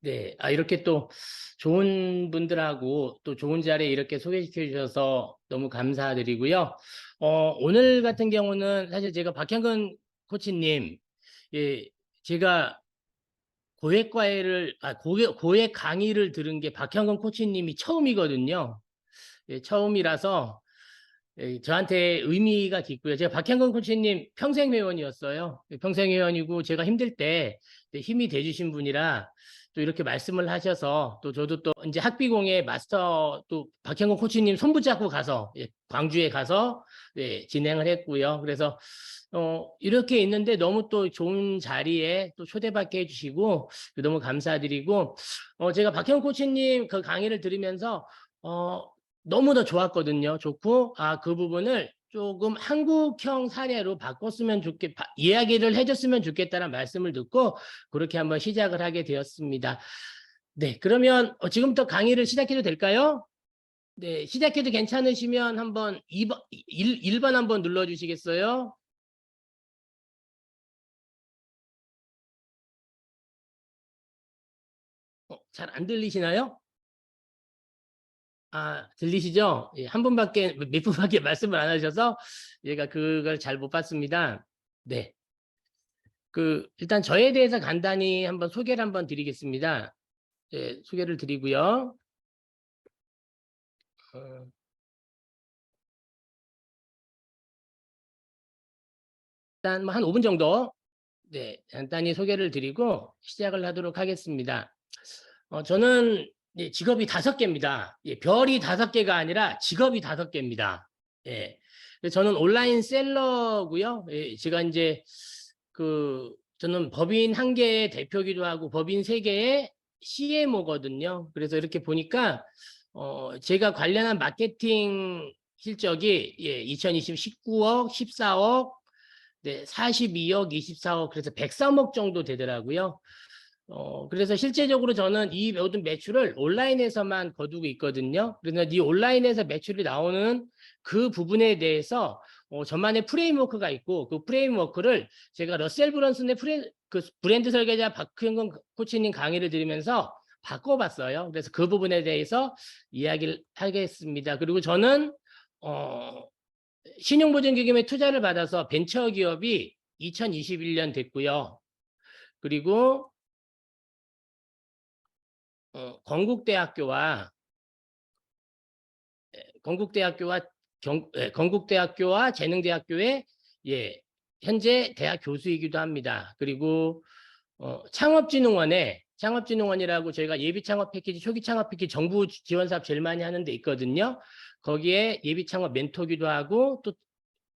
네, 이렇게 또 좋은 분들하고 또 좋은 자리에 이렇게 소개시켜 주셔서 너무 감사드리고요. 오늘 같은 경우는 사실 제가 박형근 코치님, 예, 제가 고액 강의를 들은 게 박형근 코치님이 처음이거든요. 예, 처음이라서 저한테 의미가 깊고요. 제가 박형근 코치님 평생 회원이었어요. 평생 회원이고 제가 힘들 때 힘이 돼주신 분이라 또 이렇게 말씀을 하셔서 또 저도 또 이제 학비공예 마스터 또 박형근 코치님 손붙잡고 가서 광주에 가서 진행을 했고요. 그래서 이렇게 있는데 너무 또 좋은 자리에 또 초대받게 해주시고 너무 감사드리고 제가 박형근 코치님 그 강의를 들으면서 너무 더 좋았거든요. 좋고, 그 부분을 조금 한국형 사례로 이야기를 해줬으면 좋겠다는 말씀을 듣고, 그렇게 한번 시작을 하게 되었습니다. 네, 그러면 지금부터 강의를 시작해도 될까요? 네, 시작해도 괜찮으시면 한번 1번 한번 눌러주시겠어요? 잘 안 들리시나요? 들리시죠? 예, 몇 분밖에 말씀을 안 하셔서 얘가 그걸 잘 못 봤습니다. 네. 일단 저에 대해서 간단히 한번 소개를 한번 드리겠습니다. 예, 소개를 드리고요. 어, 일단 뭐 한 5분 정도, 네, 간단히 소개를 드리고 시작을 하도록 하겠습니다. 저는 직업이 5개입니다. 예, 별이 5개가 아니라 직업이 5개입니다. 예. 저는 온라인 셀러고요. 예, 제가 이제 저는 법인 1개의 대표기도 하고 법인 3개의 CMO거든요. 그래서 이렇게 보니까 제가 관련한 마케팅 실적이 2020 19억, 14억, 네, 42억, 24억, 그래서 103억 정도 되더라고요. 그래서 실제적으로 저는 이 모든 매출을 온라인에서만 거두고 있거든요. 그래서 이 온라인에서 매출이 나오는 그 부분에 대해서 저만의 프레임워크가 있고 그 프레임워크를 제가 러셀 브런슨의 그 브랜드 설계자 박형근 코치님 강의를 들으면서 바꿔봤어요. 그래서 그 부분에 대해서 이야기를 하겠습니다. 그리고 저는 신용보증기금에 투자를 받아서 벤처기업이 2021년 됐고요. 그리고 건국대학교와 건국대학교와 건국대학교와 재능대학교의 현재 대학 교수이기도 합니다. 그리고 창업진흥원이라고 저희가 예비창업 패키지, 초기창업 패키지 정부 지원 사업 제일 많이 하는 데 있거든요. 거기에 예비창업 멘토기도 하고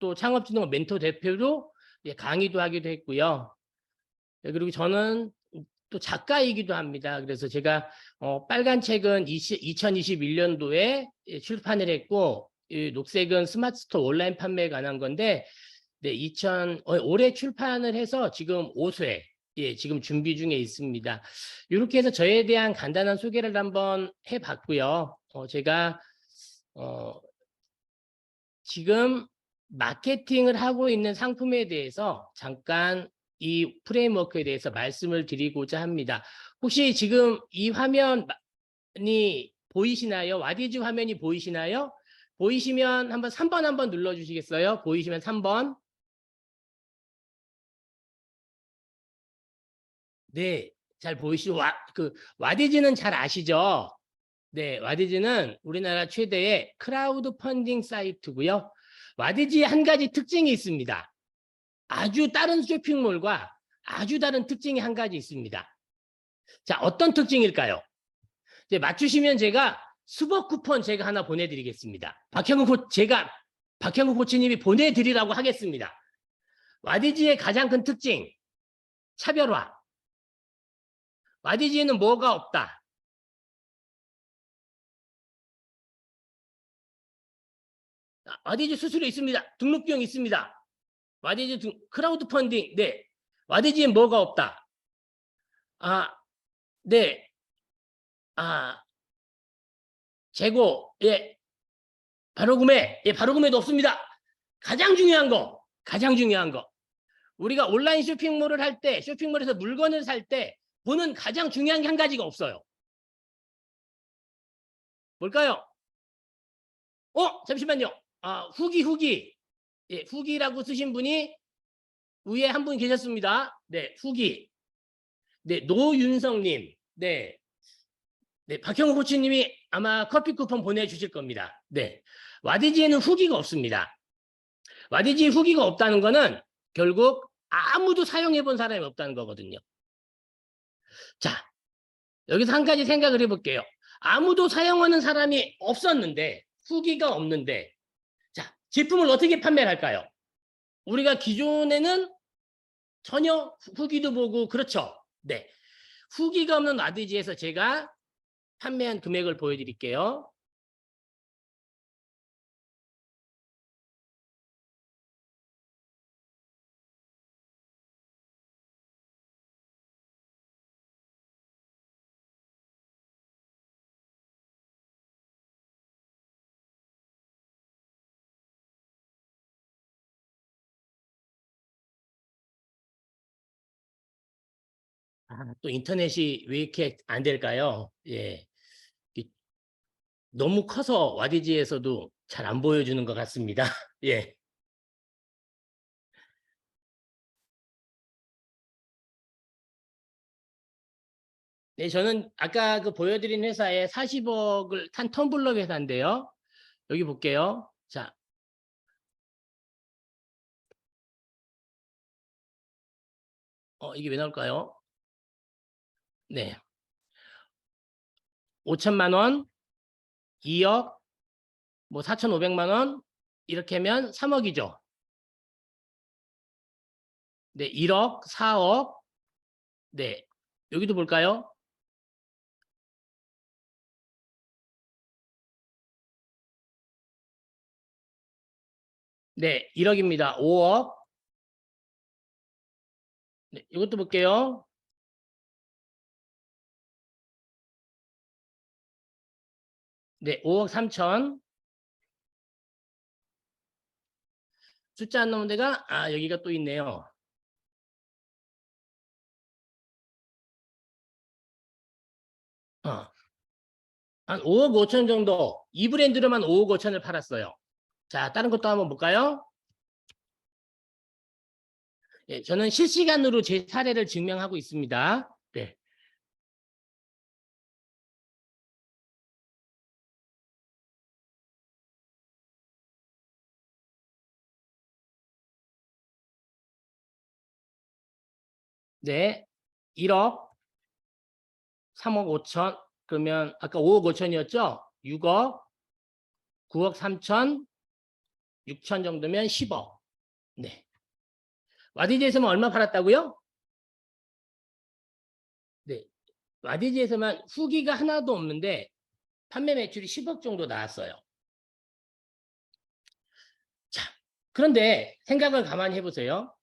또 창업진흥원 멘토 대표로 강의도 하기도 했고요. 그리고 저는 또 작가이기도 합니다. 그래서 제가 빨간 책은 2021년도에 출판을 했고 녹색은 스마트스토어 온라인 판매에 관한 건데 네, 올해 출판을 해서 지금 5쇄 지금 준비 중에 있습니다. 이렇게 해서 저에 대한 간단한 소개를 한번 해봤고요. 제가 지금 마케팅을 하고 있는 상품에 대해서 잠깐 이 프레임워크에 대해서 말씀을 드리고자 합니다. 혹시 지금 이 화면이 보이시나요? 와디즈 화면이 보이시나요? 보이시면 한번 3번 한번 눌러주시겠어요? 보이시면 3번. 네, 잘 보이시죠? 와디즈는 잘 아시죠? 네, 와디즈는 우리나라 최대의 크라우드 펀딩 사이트고요. 와디즈의 한 가지 특징이 있습니다. 아주 다른 쇼핑몰과 아주 다른 특징이 한 가지 있습니다. 자, 어떤 특징일까요? 이제 맞추시면 제가 수박 쿠폰 제가 하나 보내드리겠습니다. 박형근 코치님이 보내드리라고 하겠습니다. 와디즈의 가장 큰 특징, 차별화. 와디즈에는 뭐가 없다? 와디즈 수수료 있습니다. 등록 비용 있습니다. 와디즈 크라우드 펀딩, 네. 와디즈에 뭐가 없다? 네. 재고, 바로 구매, 바로 구매도 없습니다. 가장 중요한 거. 우리가 온라인 쇼핑몰을 할 때, 쇼핑몰에서 물건을 살 때 보는 가장 중요한 게 한 가지가 없어요. 뭘까요? 잠시만요. 후기. 예, 후기라고 쓰신 분이 위에 한 분 계셨습니다. 네, 후기. 네, 노윤성님. 네. 네, 박형우 코치님이 아마 커피 쿠폰 보내주실 겁니다. 네. 와디지에는 후기가 없습니다. 와디지에 후기가 없다는 거는 결국 아무도 사용해 본 사람이 없다는 거거든요. 자, 여기서 한 가지 생각을 해볼게요. 아무도 사용하는 사람이 없었는데, 후기가 없는데, 자, 제품을 어떻게 판매를 할까요? 우리가 기존에는 전혀 후기도 보고, 그렇죠? 네. 후기가 없는 와디지에서 제가 판매한 금액을 보여드릴게요. 또 인터넷이 왜 이렇게 안 될까요? 예. 너무 커서 와디지에서도 잘 안 보여주는 것 같습니다. 예. 네, 저는 아까 그 보여드린 회사에 40억을 탄 텀블러 회사인데요. 여기 볼게요. 자, 이게 왜 나올까요? 네. 5천만 원, 2억, 뭐 4,500만 원, 이렇게 하면 3억이죠. 네, 1억, 4억. 네. 여기도 볼까요? 네, 1억입니다. 5억. 네, 이것도 볼게요. 네, 5억 3천. 숫자 안 나오는 데가, 여기가 또 있네요. 어, 한 5억 5천 정도, 이 브랜드로만 5억 5천을 팔았어요. 자, 다른 것도 한번 볼까요? 예, 저는 실시간으로 제 사례를 증명하고 있습니다. 네. 네. 1억, 3억 5천, 그러면 아까 5억 5천이었죠? 6억, 9억 3천, 6천 정도면 10억. 네. 와디즈에서만 얼마 팔았다고요? 네. 와디즈에서만 후기가 하나도 없는데 판매 매출이 10억 정도 나왔어요. 자, 그런데 생각을 가만히 해보세요.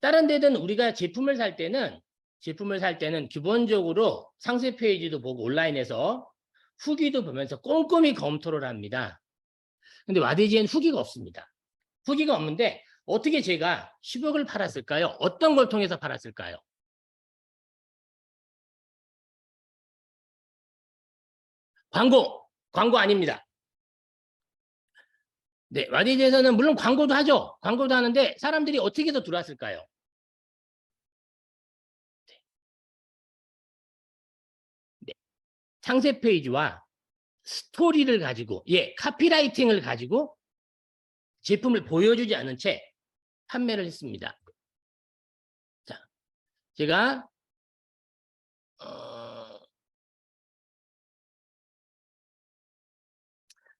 다른 데든 우리가 제품을 살 때는 기본적으로 상세 페이지도 보고 온라인에서 후기도 보면서 꼼꼼히 검토를 합니다. 근데 와디지엔 후기가 없습니다. 후기가 없는데 어떻게 제가 10억을 팔았을까요? 어떤 걸 통해서 팔았을까요? 광고 아닙니다. 네, 와디지에서는 물론 광고도 하죠. 광고도 하는데 사람들이 어떻게 더 들어왔을까요? 네, 상세 페이지와 스토리를 가지고, 카피라이팅을 가지고 제품을 보여주지 않은 채 판매를 했습니다. 자, 제가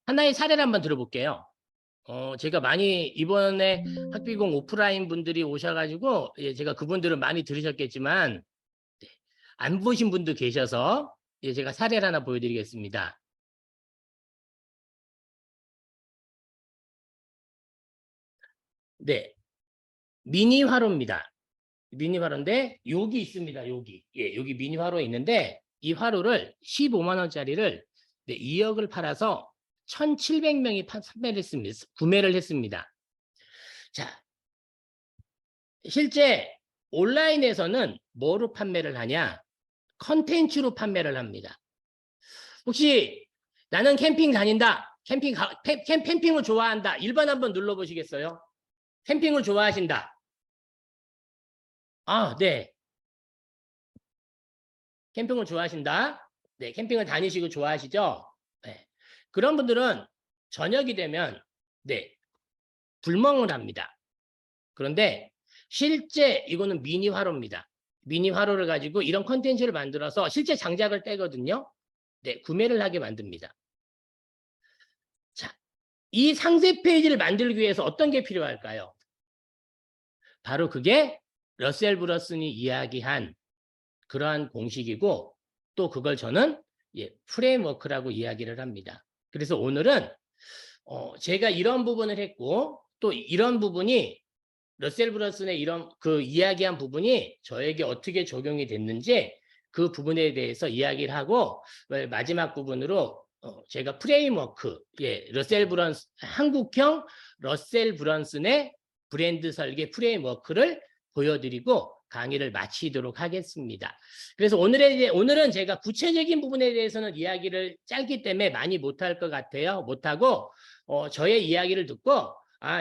하나의 사례를 한번 들어볼게요. 제가 많이 이번에 학비공 오프라인 분들이 오셔가지고 제가 그분들은 많이 들으셨겠지만 안 보신 분도 계셔서 제가 사례를 하나 보여드리겠습니다. 네, 미니 화로입니다. 미니 화로인데 여기 있습니다. 여기 미니 화로 있는데 이 화로를 15만 원짜리를 2억을 팔아서 1,700명이 판매를 했습니다. 구매를 했습니다. 자, 실제 온라인에서는 뭐로 판매를 하냐? 컨텐츠로 판매를 합니다. 혹시 나는 캠핑 다닌다. 캠핑을 좋아한다. 1번 한번 눌러보시겠어요? 캠핑을 좋아하신다. 아, 네. 캠핑을 좋아하신다. 네, 캠핑을 다니시고 좋아하시죠? 네. 그런 분들은 저녁이 되면 네, 불멍을 합니다. 그런데 실제 이거는 미니 화로입니다. 미니 화로를 가지고 이런 컨텐츠를 만들어서 실제 장작을 떼거든요. 네, 구매를 하게 만듭니다. 자, 이 상세 페이지를 만들기 위해서 어떤 게 필요할까요? 바로 그게 러셀 브런슨이 이야기한 그러한 공식이고 또 그걸 저는 프레임워크라고 이야기를 합니다. 그래서 오늘은 제가 이런 부분을 했고 또 이런 부분이 러셀 브런슨의 이런 그 이야기한 부분이 저에게 어떻게 적용이 됐는지 그 부분에 대해서 이야기를 하고 마지막 부분으로 제가 프레임워크, 러셀 브런슨 한국형 러셀 브런슨의 브랜드 설계 프레임워크를 보여드리고 강의를 마치도록 하겠습니다. 그래서 오늘은 제가 구체적인 부분에 대해서는 이야기를 짧기 때문에 많이 못할 것 같아요. 못하고 저의 이야기를 듣고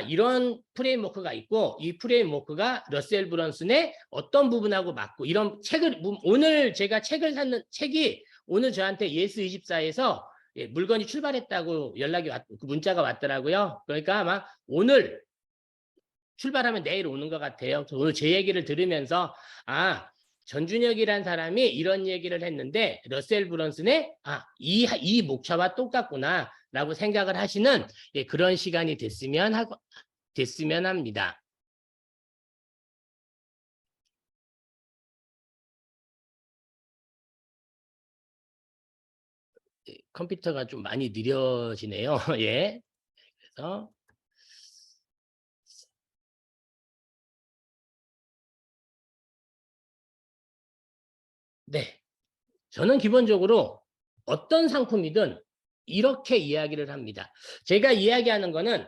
이런 프레임워크가 있고 이 프레임워크가 러셀 브런슨의 어떤 부분하고 맞고 이런 책을 오늘 제가 책을 샀는 책이 오늘 저한테 예스24에서 물건이 출발했다고 연락이 문자가 왔더라고요. 그러니까 아마 오늘 출발하면 내일 오는 것 같아요. 오늘 제 얘기를 들으면서 전준혁이란 사람이 이런 얘기를 했는데 러셀 브런슨의 이 목차와 똑같구나 라고 생각을 하시는 그런 시간이 됐으면 합니다. 컴퓨터가 좀 많이 느려지네요. 예. 그래서 네. 저는 기본적으로 어떤 상품이든 이렇게 이야기를 합니다. 제가 이야기하는 거는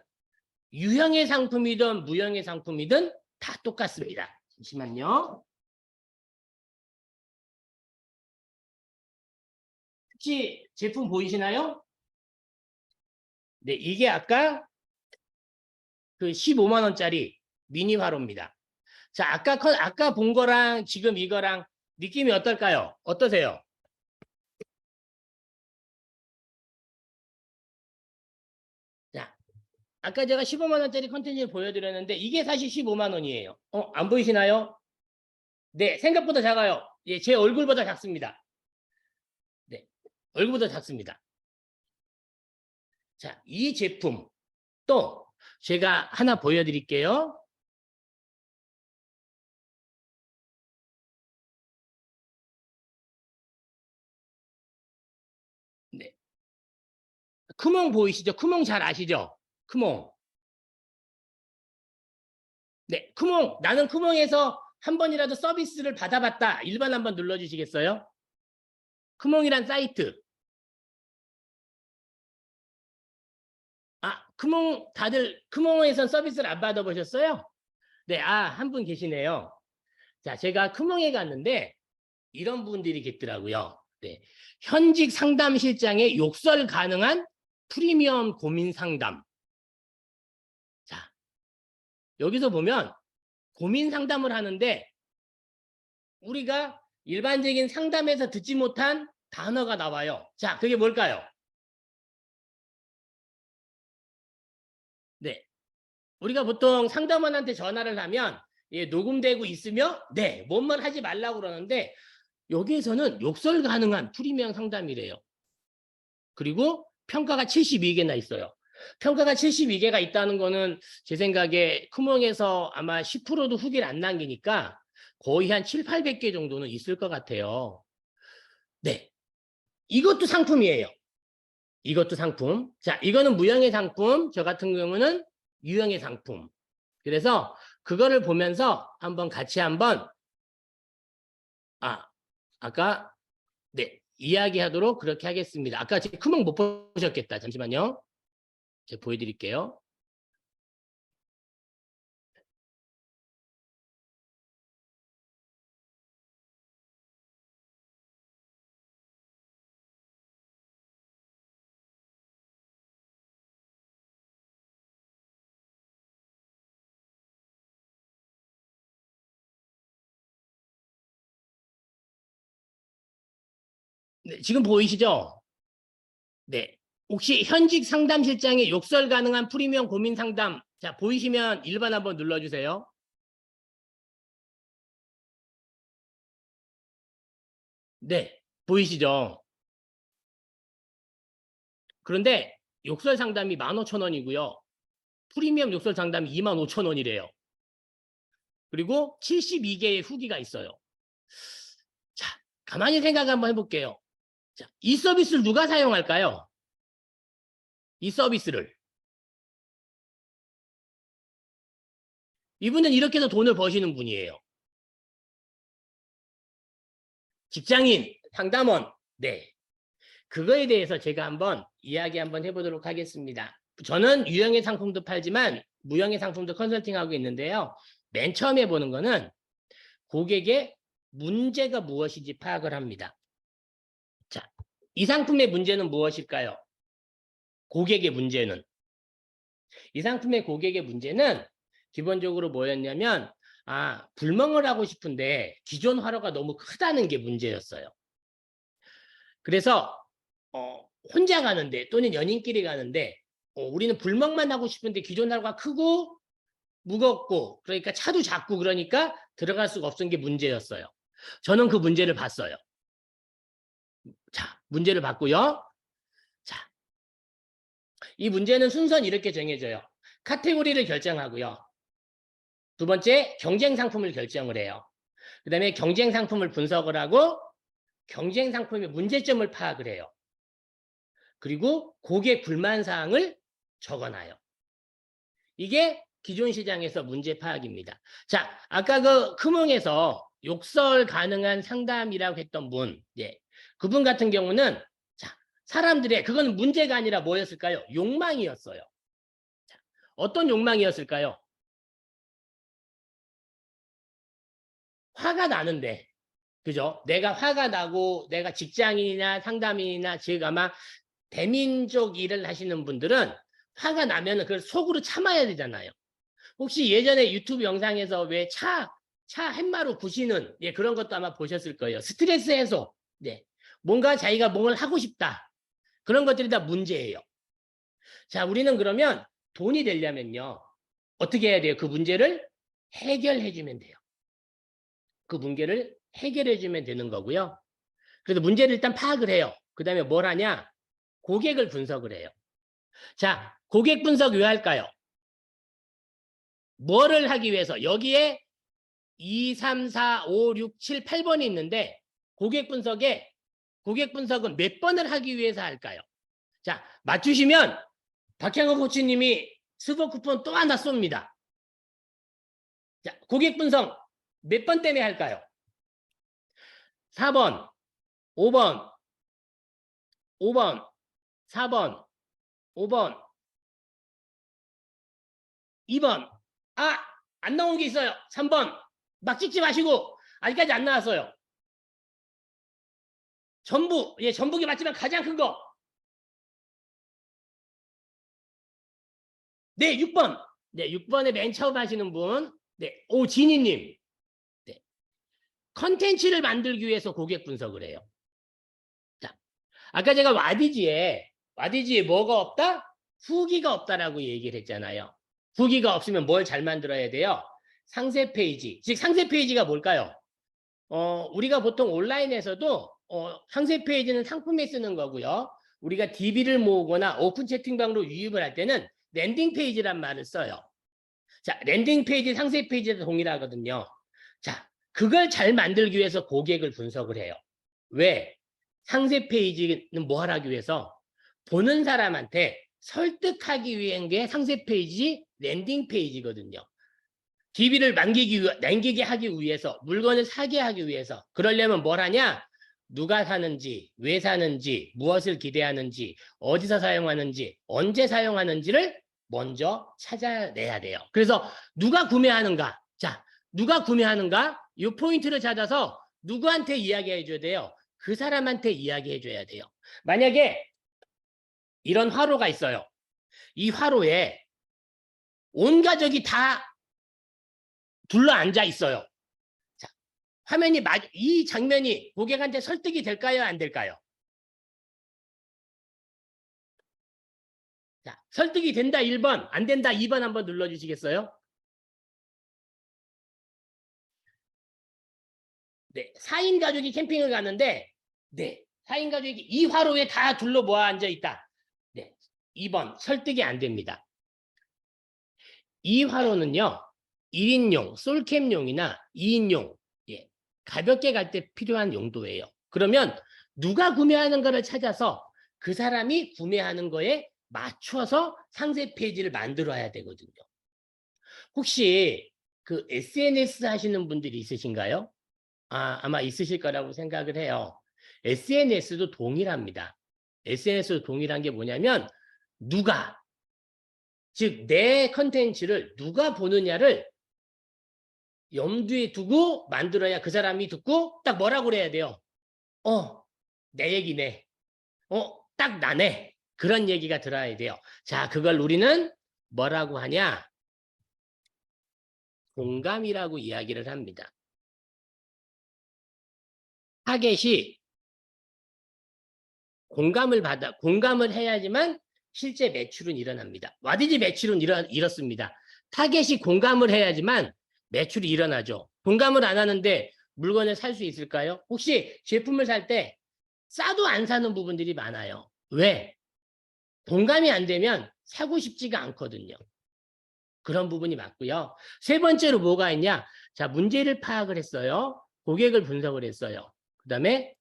유형의 상품이든 무형의 상품이든 다 똑같습니다. 잠시만요. 혹시 제품 보이시나요? 네, 이게 아까 그 15만 원짜리 미니 화로입니다. 자, 아까 본 거랑 지금 이거랑 느낌이 어떨까요? 어떠세요? 자, 아까 제가 15만 원짜리 컨텐츠를 보여드렸는데 이게 사실 15만 원이에요. 안 보이시나요? 네, 생각보다 작아요. 예, 제 얼굴보다 작습니다. 네, 얼굴보다 작습니다. 자, 이 제품 또 제가 하나 보여드릴게요. 네, 크몽 보이시죠? 크몽 잘 아시죠? 크몽. 네, 크몽. 나는 크몽에서 한 번이라도 서비스를 받아봤다. 일반 한번 눌러주시겠어요? 크몽이란 사이트. 크몽 다들 크몽에선 서비스를 안 받아보셨어요? 네, 한 분 계시네요. 자, 제가 크몽에 갔는데 이런 분들이 계시더라고요. 네, 현직 상담실장의 욕설 가능한 프리미엄 고민 상담. 자, 여기서 보면 고민 상담을 하는데 우리가 일반적인 상담에서 듣지 못한 단어가 나와요. 자, 그게 뭘까요? 네. 우리가 보통 상담원한테 전화를 하면 녹음되고 있으며 뭔 말 하지 말라고 그러는데 여기에서는 욕설 가능한 프리미엄 상담이래요. 그리고 평가가 72개나 있어요. 평가가 72개가 있다는 거는 제 생각에 크몽에서 아마 10%도 후기를 안 남기니까 거의 한 7, 800개 정도는 있을 것 같아요. 네. 이것도 상품이에요. 이것도 상품. 자, 이거는 무형의 상품. 저 같은 경우는 유형의 상품. 그래서 그거를 보면서 같이 한번 아까 이야기하도록 그렇게 하겠습니다. 아까 제 크몽 못 보셨겠다. 잠시만요. 제가 보여드릴게요. 네, 지금 보이시죠? 네. 혹시 현직 상담실장의 욕설 가능한 프리미엄 고민 상담. 자, 보이시면 1번 한번 눌러주세요. 네. 보이시죠? 그런데 욕설 상담이 15,000원이고요. 프리미엄 욕설 상담이 25,000원이래요. 그리고 72개의 후기가 있어요. 자, 가만히 생각 한번 해볼게요. 자, 이 서비스를 누가 사용할까요? 이 서비스를. 이분은 이렇게 해서 돈을 버시는 분이에요. 직장인, 상담원. 네. 그거에 대해서 제가 한번 이야기 한번 해보도록 하겠습니다. 저는 유형의 상품도 팔지만 무형의 상품도 컨설팅하고 있는데요. 맨 처음에 보는 거는 고객의 문제가 무엇인지 파악을 합니다. 자, 이 상품의 문제는 무엇일까요? 고객의 문제는. 이 상품의 고객의 문제는 기본적으로 뭐였냐면 불멍을 하고 싶은데 기존 화로가 너무 크다는 게 문제였어요. 그래서 혼자 가는데 또는 연인끼리 가는데 우리는 불멍만 하고 싶은데 기존 화로가 크고 무겁고 그러니까 차도 작고 그러니까 들어갈 수가 없은 게 문제였어요. 저는 그 문제를 봤어요. 자, 문제를 봤고요. 자, 이 문제는 순서는 이렇게 정해져요. 카테고리를 결정하고요. 두 번째, 경쟁 상품을 결정을 해요. 그 다음에 경쟁 상품을 분석을 하고 경쟁 상품의 문제점을 파악을 해요. 그리고 고객 불만 사항을 적어놔요. 이게 기존 시장에서 문제 파악입니다. 자, 아까 그 크몽에서 욕설 가능한 상담이라고 했던 분, 예, 그분 같은 경우는 자, 사람들의 그건 문제가 아니라 뭐였을까요? 욕망이었어요. 자, 어떤 욕망이었을까요? 화가 나는데, 그죠? 내가 화가 나고 내가 직장인이나 상담인이나 즉 아마 대민족 일을 하시는 분들은 화가 나면 그걸 속으로 참아야 되잖아요. 혹시 예전에 유튜브 영상에서 왜 차 햇마루 부시는 예, 그런 것도 아마 보셨을 거예요. 스트레스 해소. 네. 뭔가 자기가 뭘 하고 싶다. 그런 것들이 다 문제예요. 자, 우리는 그러면 돈이 되려면요. 어떻게 해야 돼요? 그 문제를 해결해 주면 돼요. 그 문제를 해결해 주면 되는 거고요. 그래서 문제를 일단 파악을 해요. 그 다음에 뭘 하냐? 고객을 분석을 해요. 자, 고객 분석 왜 할까요? 뭐를 하기 위해서? 여기에 2, 3, 4, 5, 6, 7, 8번이 있는데 고객 분석은 몇 번을 하기 위해서 할까요? 자, 맞추시면 박향호 코치님이 스포 쿠폰 또 하나 쏩니다. 자, 고객 분석 몇 번 때문에 할까요? 4번, 5번, 5번, 4번, 5번, 2번. 안 나온 게 있어요. 3번. 막 찍지 마시고 아직까지 안 나왔어요. 전북이 맞지만 가장 큰 거. 네, 6번. 네, 6번에 맨 처음 하시는 분. 네, 오진희님. 네. 컨텐츠를 만들기 위해서 고객 분석을 해요. 자, 아까 제가 와디지에 뭐가 없다? 후기가 없다라고 얘기를 했잖아요. 후기가 없으면 뭘 잘 만들어야 돼요? 상세 페이지. 즉 상세 페이지가 뭘까요? 우리가 보통 온라인에서도 상세 페이지는 상품에 쓰는 거고요. 우리가 DB를 모으거나 오픈 채팅방으로 유입을 할 때는 랜딩 페이지란 말을 써요. 자, 랜딩 페이지, 상세 페이지에도 동일하거든요. 자, 그걸 잘 만들기 위해서 고객을 분석을 해요. 왜? 상세 페이지는 뭐 하기 위해서? 보는 사람한테 설득하기 위한 게 상세 페이지, 랜딩 페이지거든요. DB를 남기게 하기 위해서, 물건을 사게 하기 위해서. 그러려면 뭘 하냐? 누가 사는지, 왜 사는지, 무엇을 기대하는지, 어디서 사용하는지, 언제 사용하는지를 먼저 찾아내야 돼요. 그래서 누가 구매하는가? 자, 누가 구매하는가? 이 포인트를 찾아서 누구한테 이야기해 줘야 돼요? 그 사람한테 이야기해 줘야 돼요. 만약에 이런 화로가 있어요. 이 화로에 온 가족이 다 둘러 앉아 있어요. 자, 이 장면이 고객한테 설득이 될까요? 안 될까요? 자, 설득이 된다 1번, 안 된다 2번 한번 눌러주시겠어요? 네, 4인 가족이 캠핑을 가는데, 네, 4인 가족이 이 화로에 다 둘러 모아 앉아 있다. 네, 2번 설득이 안 됩니다. 이 화로는요, 1인용, 솔캠용이나 2인용, 예, 가볍게 갈 때 필요한 용도예요. 그러면 누가 구매하는 거를 찾아서 그 사람이 구매하는 거에 맞춰서 상세 페이지를 만들어야 되거든요. 혹시 그 SNS 하시는 분들이 있으신가요? 아마 있으실 거라고 생각을 해요. SNS도 동일합니다. SNS도 동일한 게 뭐냐면 누가, 즉 내 컨텐츠를 누가 보느냐를 염두에 두고 만들어야 그 사람이 듣고 딱 뭐라고 그래야 돼요? 내 얘기네. 딱 나네. 그런 얘기가 들어야 돼요. 자, 그걸 우리는 뭐라고 하냐? 공감이라고 이야기를 합니다. 타겟이 공감을 해야지만 실제 매출은 일어납니다. 와디지 매출은 이렇습니다. 타겟이 공감을 해야지만 매출이 일어나죠. 공감을 안 하는데 물건을 살 수 있을까요? 혹시 제품을 살 때 싸도 안 사는 부분들이 많아요. 왜? 공감이 안 되면 사고 싶지가 않거든요. 그런 부분이 맞고요. 세 번째로 뭐가 있냐? 자, 문제를 파악을 했어요. 고객을 분석을 했어요. 그 다음에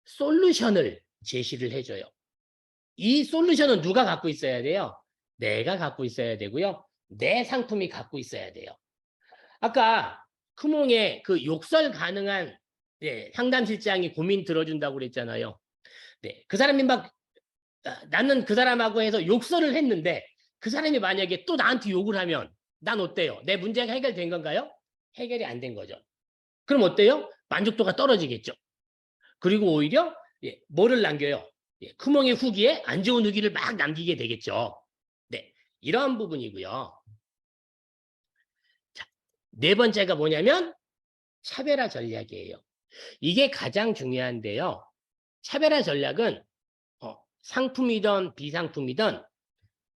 솔루션을 제시를 해줘요. 이 솔루션은 누가 갖고 있어야 돼요? 내가 갖고 있어야 되고요. 내 상품이 갖고 있어야 돼요. 아까 크몽의 그 욕설 가능한 상담실장이 고민 들어준다고 그랬잖아요. 네, 그 사람이 막 나는 그 사람하고 해서 욕설을 했는데 그 사람이 만약에 또 나한테 욕을 하면 난 어때요? 내 문제가 해결된 건가요? 해결이 안 된 거죠. 그럼 어때요? 만족도가 떨어지겠죠. 그리고 오히려 뭐를 남겨요? 크몽의 후기에 안 좋은 후기를 막 남기게 되겠죠. 네, 이러한 부분이고요. 자, 네 번째가 뭐냐면 차별화 전략이에요. 이게 가장 중요한데요. 차별화 전략은 상품이든 비상품이든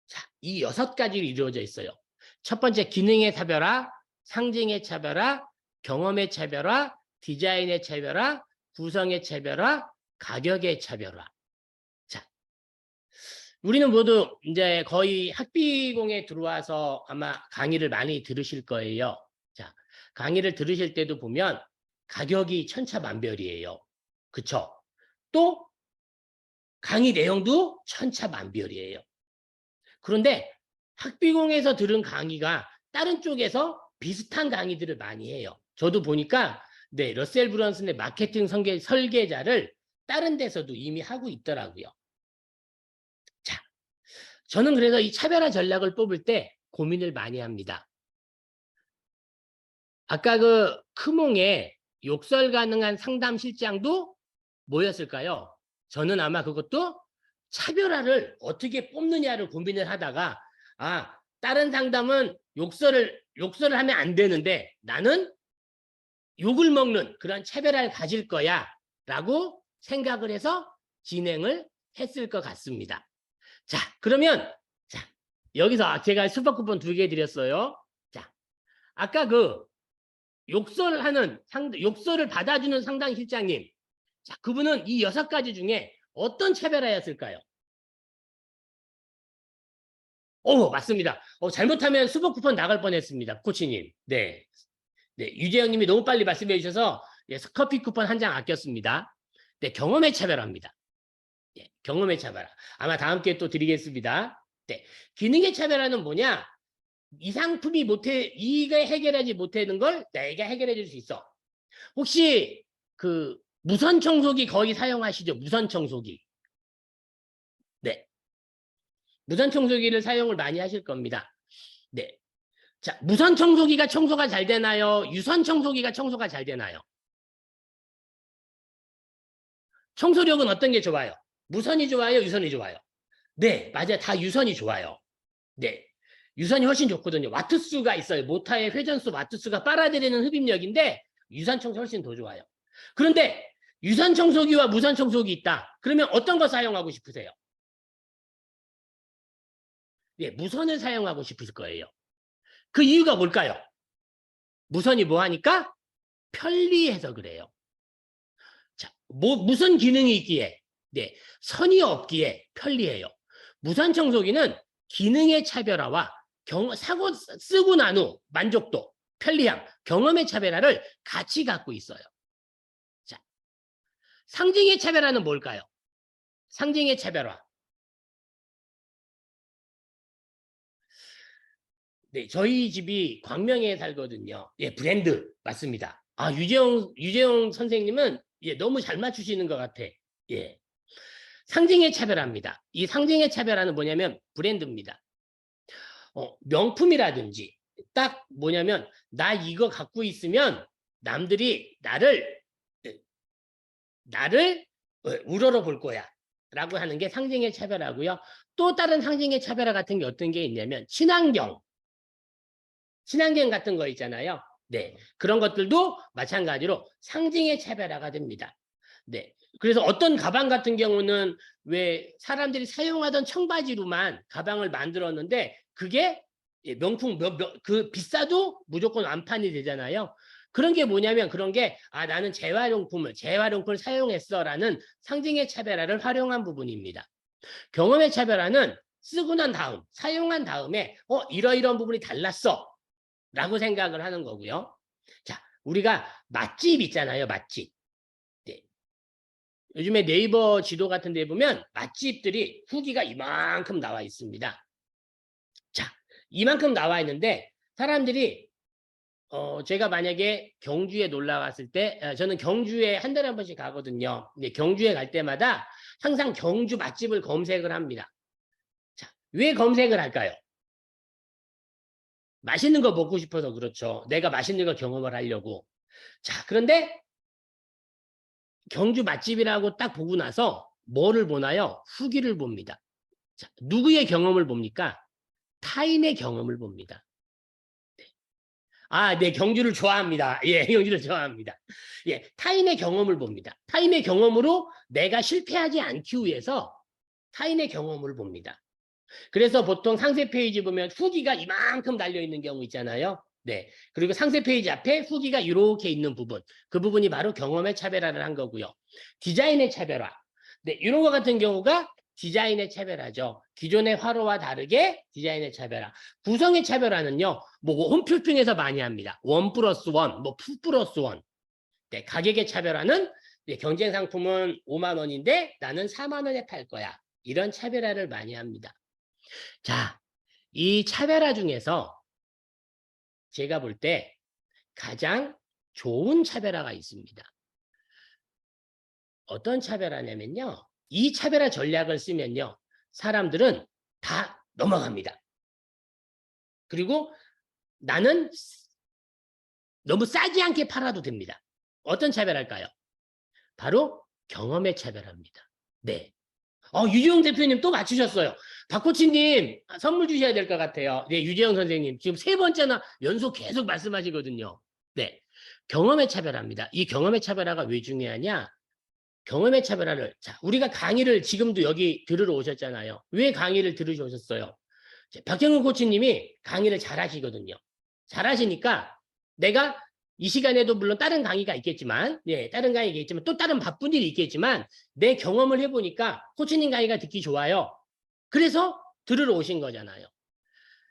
자, 이 6가지로 이루어져 있어요. 첫 번째 기능의 차별화, 상징의 차별화, 경험의 차별화, 디자인의 차별화, 구성의 차별화, 가격의 차별화. 자, 우리는 모두 이제 거의 학비공에 들어와서 아마 강의를 많이 들으실 거예요. 자, 강의를 들으실 때도 보면 가격이 천차만별이에요. 그쵸? 또 강의 내용도 천차만별이에요. 그런데 학비공에서 들은 강의가 다른 쪽에서 비슷한 강의들을 많이 해요. 저도 보니까 러셀 브런슨의 마케팅 설계자를 다른 데서도 이미 하고 있더라고요. 자, 저는 그래서 이 차별화 전략을 뽑을 때 고민을 많이 합니다. 아까 그 크몽의 욕설 가능한 상담 실장도 뭐였을까요? 저는 아마 그것도 차별화를 어떻게 뽑느냐를 고민을 하다가 다른 상담은 욕설을 하면 안 되는데 나는 욕을 먹는 그런 차별화를 가질 거야 라고 생각을 해서 진행을 했을 것 같습니다. 자, 그러면 자, 여기서 제가 슈퍼 쿠폰 2개 드렸어요. 자, 아까 그 욕설을 받아주는 상담 실장님, 자, 그분은 이 6가지 중에 어떤 차별화였을까요? 맞습니다. 잘못하면 슈퍼 쿠폰 나갈 뻔했습니다. 코치님. 네. 유재영 님이 너무 빨리 말씀해 주셔서 커피 쿠폰 한 장 아꼈습니다. 네, 경험의 차별화입니다. 경험의 차별화. 아마 다음 기회에 또 드리겠습니다. 네. 기능의 차별화는 뭐냐? 이 상품이 이가 해결하지 못하는 걸 내가 해결해 줄 수 있어. 혹시 그 무선 청소기 거의 사용하시죠? 무선 청소기. 네. 무선 청소기를 사용을 많이 하실 겁니다. 네. 자, 무선 청소기가 청소가 잘 되나요? 유선 청소기가 청소가 잘 되나요? 청소력은 어떤 게 좋아요? 무선이 좋아요? 유선이 좋아요? 네, 맞아요. 다 유선이 좋아요. 네. 유선이 훨씬 좋거든요. 와트수가 있어요. 모터의 회전수 와트수가 빨아들이는 흡입력인데 유선 청소 훨씬 더 좋아요. 그런데 유선 청소기와 무선 청소기 있다. 그러면 어떤 거 사용하고 싶으세요? 예, 무선을 사용하고 싶을 거예요. 그 이유가 뭘까요? 무선이 뭐 하니까? 편리해서 그래요. 자, 무슨 기능이 있기에? 네, 선이 없기에 편리해요. 무선 청소기는 기능의 차별화와 사고 쓰고 난 후 만족도, 편리함, 경험의 차별화를 같이 갖고 있어요. 자, 상징의 차별화는 뭘까요? 상징의 차별화. 네, 저희 집이 광명에 살거든요. 예, 브랜드 맞습니다. 아, 유재용 선생님은 예, 너무 잘 맞추시는 것 같아. 예. 상징의 차별화입니다. 이 상징의 차별화는 뭐냐면 브랜드입니다. 명품이라든지 딱 뭐냐면 나 이거 갖고 있으면 남들이 나를 우러러 볼 거야. 라고 하는 게 상징의 차별화고요. 또 다른 상징의 차별화 같은 게 어떤 게 있냐면 친환경 같은 거 있잖아요. 네. 그런 것들도 마찬가지로 상징의 차별화가 됩니다. 네. 그래서 어떤 가방 같은 경우는 왜 사람들이 사용하던 청바지로만 가방을 만들었는데 그게 명품 그 비싸도 무조건 완판이 되잖아요. 그런 게 뭐냐면 그런 게 나는 재활용품을 사용했어라는 상징의 차별화를 활용한 부분입니다. 경험의 차별화는 쓰고 난 다음 사용한 다음에 이러이러한 부분이 달랐어 라고 생각을 하는 거고요. 자, 우리가 맛집 있잖아요. 맛집. 네. 요즘에 네이버 지도 같은 데 보면 맛집들이 후기가 이만큼 나와 있습니다. 자, 이만큼 나와 있는데 사람들이 제가 만약에 경주에 놀러 갔을 때 저는 경주에 한 달에 한 번씩 가거든요. 근데 경주에 갈 때마다 항상 경주 맛집을 검색을 합니다. 자, 왜 검색을 할까요? 맛있는 거 먹고 싶어서 그렇죠. 내가 맛있는 거 경험을 하려고. 자, 그런데 경주 맛집이라고 딱 보고 나서 뭐를 보나요? 후기를 봅니다. 자, 누구의 경험을 봅니까? 타인의 경험을 봅니다. 네, 경주를 좋아합니다. 예, 경주를 좋아합니다. 예, 타인의 경험을 봅니다. 타인의 경험으로 내가 실패하지 않기 위해서 타인의 경험을 봅니다. 그래서 보통 상세 페이지 보면 후기가 이만큼 달려있는 경우 있잖아요. 네. 그리고 상세 페이지 앞에 후기가 이렇게 있는 부분. 그 부분이 바로 경험의 차별화를 한 거고요. 디자인의 차별화. 네. 이런 것 같은 경우가 디자인의 차별화죠. 기존의 화로와 다르게 디자인의 차별화. 구성의 차별화는요. 뭐 홈쇼핑에서 많이 합니다. 1+1, 뭐2+1. 네. 가격의 차별화는 경쟁 상품은 5만 원인데 나는 4만 원에 팔 거야. 이런 차별화를 많이 합니다. 자, 이 차별화 중에서 제가 볼 때 가장 좋은 차별화가 있습니다. 어떤 차별화냐면요. 이 차별화 전략을 쓰면요. 사람들은 다 넘어갑니다. 그리고 나는 너무 싸지 않게 팔아도 됩니다. 어떤 차별할까요? 바로 경험의 차별화입니다. 네. 유재영 대표님 또 맞추셨어요. 박코치님 선물 주셔야 될 것 같아요. 네, 유재영 선생님 지금 세 번째나 연속 계속 말씀하시거든요. 네, 경험의 차별화입니다. 이 경험의 차별화가 왜 중요하냐? 경험의 차별화를 우리가 강의를 지금도 여기 들으러 오셨잖아요. 왜 강의를 들으러 오셨어요? 박정훈 코치님이 강의를 잘하시거든요. 잘하시니까 내가 이 시간에도 물론 다른 강의가 있겠지만, 다른 강의가 있겠지만 또 다른 바쁜 일이 있겠지만 내 경험을 해보니까 코치님 강의가 듣기 좋아요. 그래서 들으러 오신 거잖아요.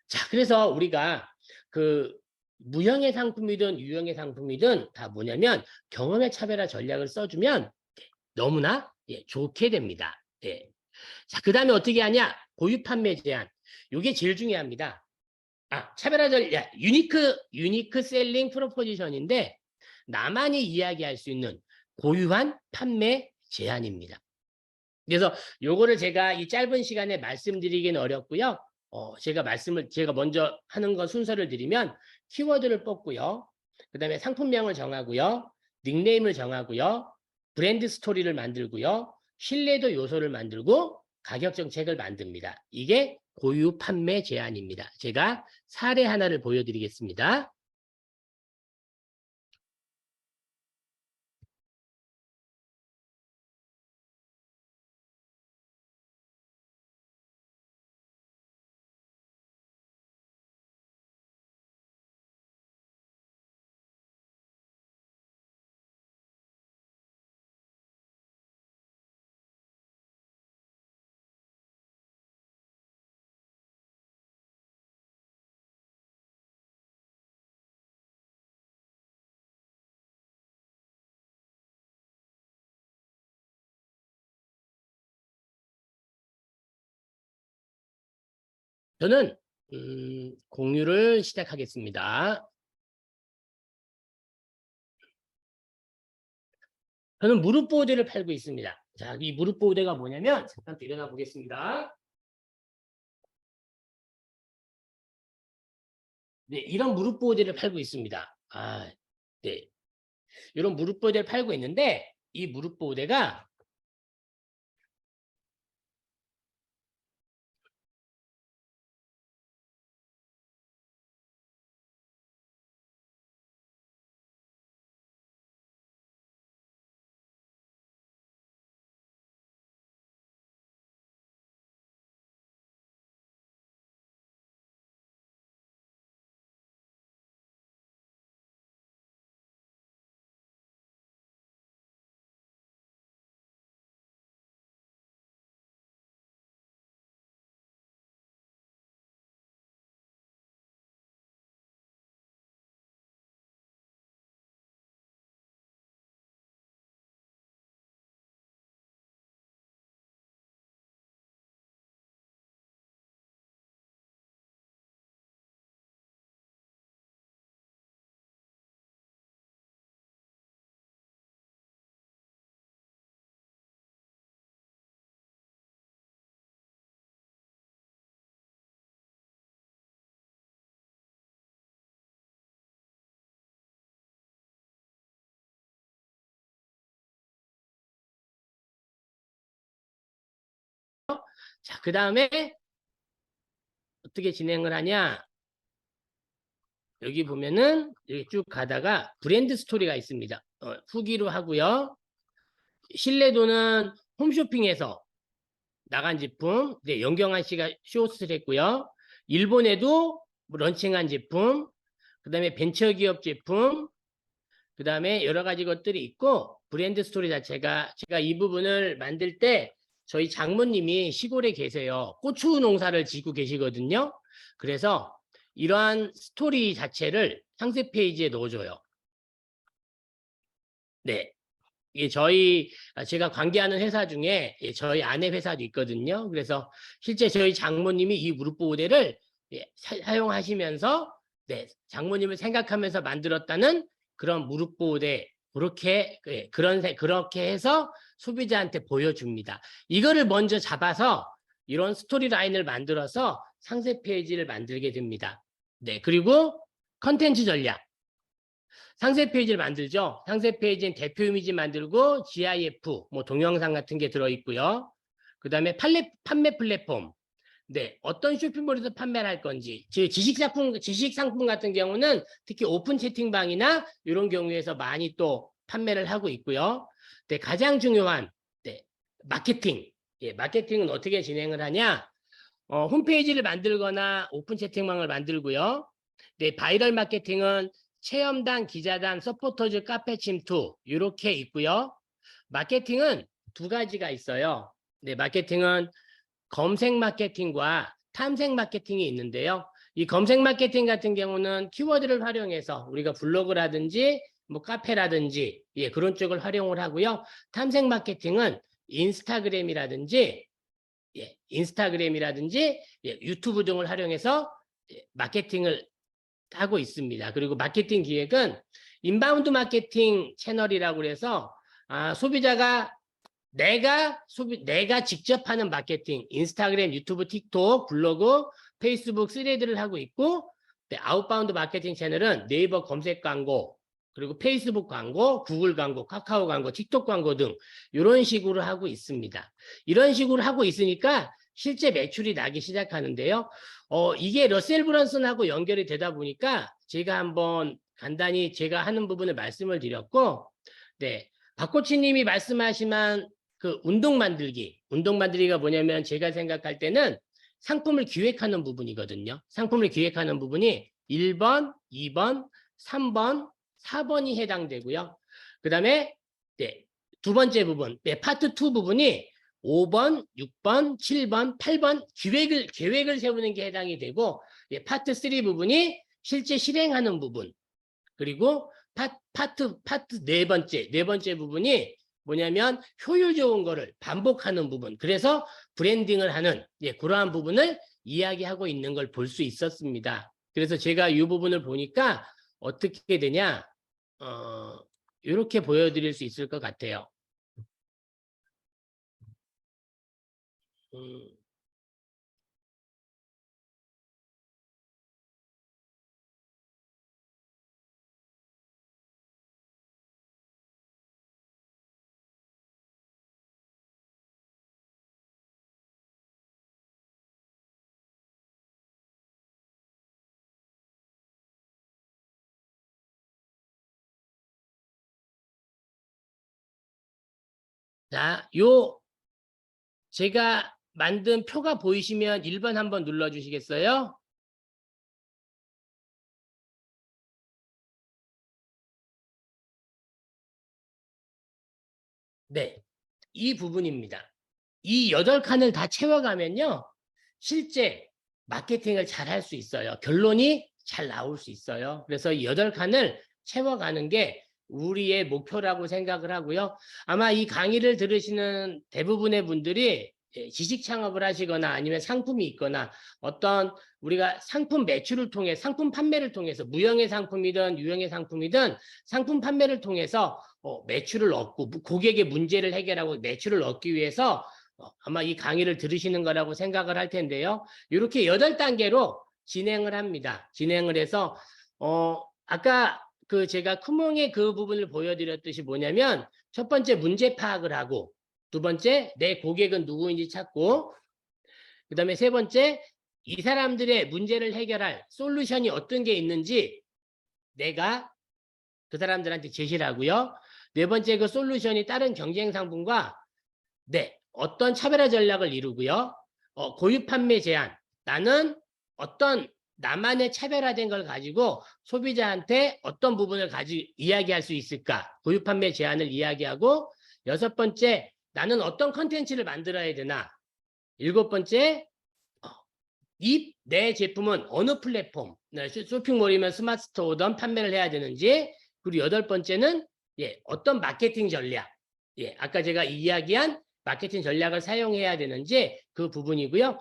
자, 그래서 우리가 그 무형의 상품이든 유형의 상품이든 다 뭐냐면 경험의 차별화 전략을 써주면 너무나 좋게 됩니다. 예. 자, 그 다음에 어떻게 하냐? 고유 판매 제한. 이게 제일 중요합니다. 차별화 전략, 유니크 셀링 프로포지션인데 나만이 이야기할 수 있는 고유한 판매 제한입니다. 그래서 요거를 제가 이 짧은 시간에 말씀드리기는 어렵고요. 제가 먼저 하는 건 순서를 드리면 키워드를 뽑고요. 그 다음에 상품명을 정하고요. 닉네임을 정하고요. 브랜드 스토리를 만들고요. 신뢰도 요소를 만들고 가격 정책을 만듭니다. 이게 고유 판매 제한입니다. 제가 사례 하나를 보여드리겠습니다. 저는 공유를 시작하겠습니다. 저는 무릎 보호대를 팔고 있습니다. 자, 이 무릎 보호대가 뭐냐면 잠깐 또 일어나 보겠습니다. 네, 이런 무릎 보호대를 팔고 있습니다. 네, 이런 무릎 보호대를 팔고 있는데 이 무릎 보호대가 자, 그 다음에 어떻게 진행을 하냐? 여기 보면은 여기 쭉 가다가 브랜드 스토리가 있습니다. 후기로 하고요. 신뢰도는 홈쇼핑에서 나간 제품, 네, 영경한 씨가 쇼호스트를 했고요. 일본에도 런칭한 제품, 그 다음에 벤처기업 제품, 그 다음에 여러 가지 것들이 있고 브랜드 스토리 자체가 제가 이 부분을 만들 때 저희 장모님이 시골에 계세요. 고추 농사를 짓고 계시거든요. 그래서 이러한 스토리 자체를 상세 페이지에 넣어줘요. 네. 이게 제가 관계하는 회사 중에 저희 아내 회사도 있거든요. 그래서 실제 저희 장모님이 이 무릎 보호대를 사용하시면서 네, 장모님을 생각하면서 만들었다는 그런 무릎 보호대 그렇게 해서 소비자한테 보여줍니다. 이거를 먼저 잡아서 이런 스토리 라인을 만들어서 상세 페이지를 만들게 됩니다. 네, 그리고 컨텐츠 전략. 상세 페이지를 만들죠. 상세 페이지는 대표 이미지 만들고 GIF, 뭐 동영상 같은 게 들어있고요. 그 다음에 판매 플랫폼. 네, 어떤 쇼핑몰에서 판매를 할 건지. 지식 상품 같은 경우는 특히 오픈 채팅방이나 이런 경우에서 많이 또 판매를 하고 있고요. 네, 가장 중요한 네, 마케팅. 예, 마케팅은 어떻게 진행을 하냐? 홈페이지를 만들거나 오픈 채팅방을 만들고요. 네, 바이럴 마케팅은 체험단, 기자단, 서포터즈, 카페 침투 이렇게 있고요. 마케팅은 두 가지가 있어요. 네, 마케팅은 검색 마케팅과 탐색 마케팅이 있는데요. 이 검색 마케팅 같은 경우는 키워드를 활용해서 우리가 블로그라든지 뭐 카페라든지 예, 그런 쪽을 활용을 하고요. 탐색 마케팅은 인스타그램이라든지 유튜브 등을 활용해서 마케팅을 하고 있습니다. 그리고 마케팅 기획은 인바운드 마케팅 채널이라고 해서 소비자가 내가 직접 하는 마케팅, 인스타그램, 유튜브, 틱톡, 블로그, 페이스북, 스레드를 하고 있고, 네, 아웃바운드 마케팅 채널은 네이버 검색 광고, 그리고 페이스북 광고, 구글 광고, 카카오 광고, 틱톡 광고 등 이런 식으로 하고 있습니다. 이런 식으로 하고 있으니까 실제 매출이 나기 시작하는데요. 이게 러셀 브런슨하고 연결이 되다 보니까 제가 한번 간단히 제가 하는 부분을 말씀을 드렸고, 네, 박코치님이 말씀하신 그 운동 만들기가 뭐냐면 제가 생각할 때는 상품을 기획하는 부분이거든요. 상품을 기획하는 부분이 1번, 2번, 3번, 4번이 해당되고요. 그 다음에 네, 두 번째 부분, 네, 파트 2 부분이 5번, 6번, 7번, 8번 계획을 세우는 게 해당이 되고 예, 파트 3 부분이 실제 실행하는 부분 그리고 파트 네 번째 부분이 뭐냐면 효율 좋은 거를 반복하는 부분. 그래서 브랜딩을 하는 예, 그러한 부분을 이야기하고 있는 걸 볼 수 있었습니다. 그래서 제가 이 부분을 보니까 어떻게 되냐, 이렇게 보여드릴 수 있을 것 같아요. 음. 자, 제가 만든 표가 보이시면 1번 한번 눌러주시겠어요? 네, 이 부분입니다. 이 8칸을 다 채워가면요, 실제 마케팅을 잘 할 수 있어요. 결론이 잘 나올 수 있어요. 그래서 이 8칸을 채워가는 게 우리의 목표라고 생각을 하고요. 아마 이 강의를 들으시는 대부분의 분들이 지식 창업을 하시거나 아니면 상품이 있거나 어떤 우리가 상품 매출을 통해 상품 판매를 통해서 무형의 상품이든 유형의 상품이든 상품 판매를 통해서 매출을 얻고 고객의 문제를 해결하고 매출을 얻기 위해서 아마 이 강의를 들으시는 거라고 생각을 할 텐데요. 이렇게 8단계로 진행을 합니다. 진행을 해서 아까 제가 쿠몽의 그 부분을 보여드렸듯이 뭐냐면 첫 번째 문제 파악을 하고 두 번째 내 고객은 누구인지 찾고 그다음에 세 번째 이 사람들의 문제를 해결할 솔루션이 어떤 게 있는지 내가 그 사람들한테 제시를 하고요. 네 번째 그 솔루션이 다른 경쟁 상품과 어떤 차별화 전략을 이루고요. 고유 판매 제한. 나는 어떤 나만의 차별화된 걸 가지고 소비자한테 어떤 부분을 가지고 이야기할 수 있을까? 고유 판매 제한을 이야기하고 6번째, 나는 어떤 컨텐츠를 만들어야 되나? 7번째, 내 제품은 어느 플랫폼, 쇼핑몰이면 스마트 스토어든 판매를 해야 되는지, 그리고 8번째는 어떤 마케팅 전략, 아까 제가 이야기한 마케팅 전략을 사용해야 되는지 그 부분이고요.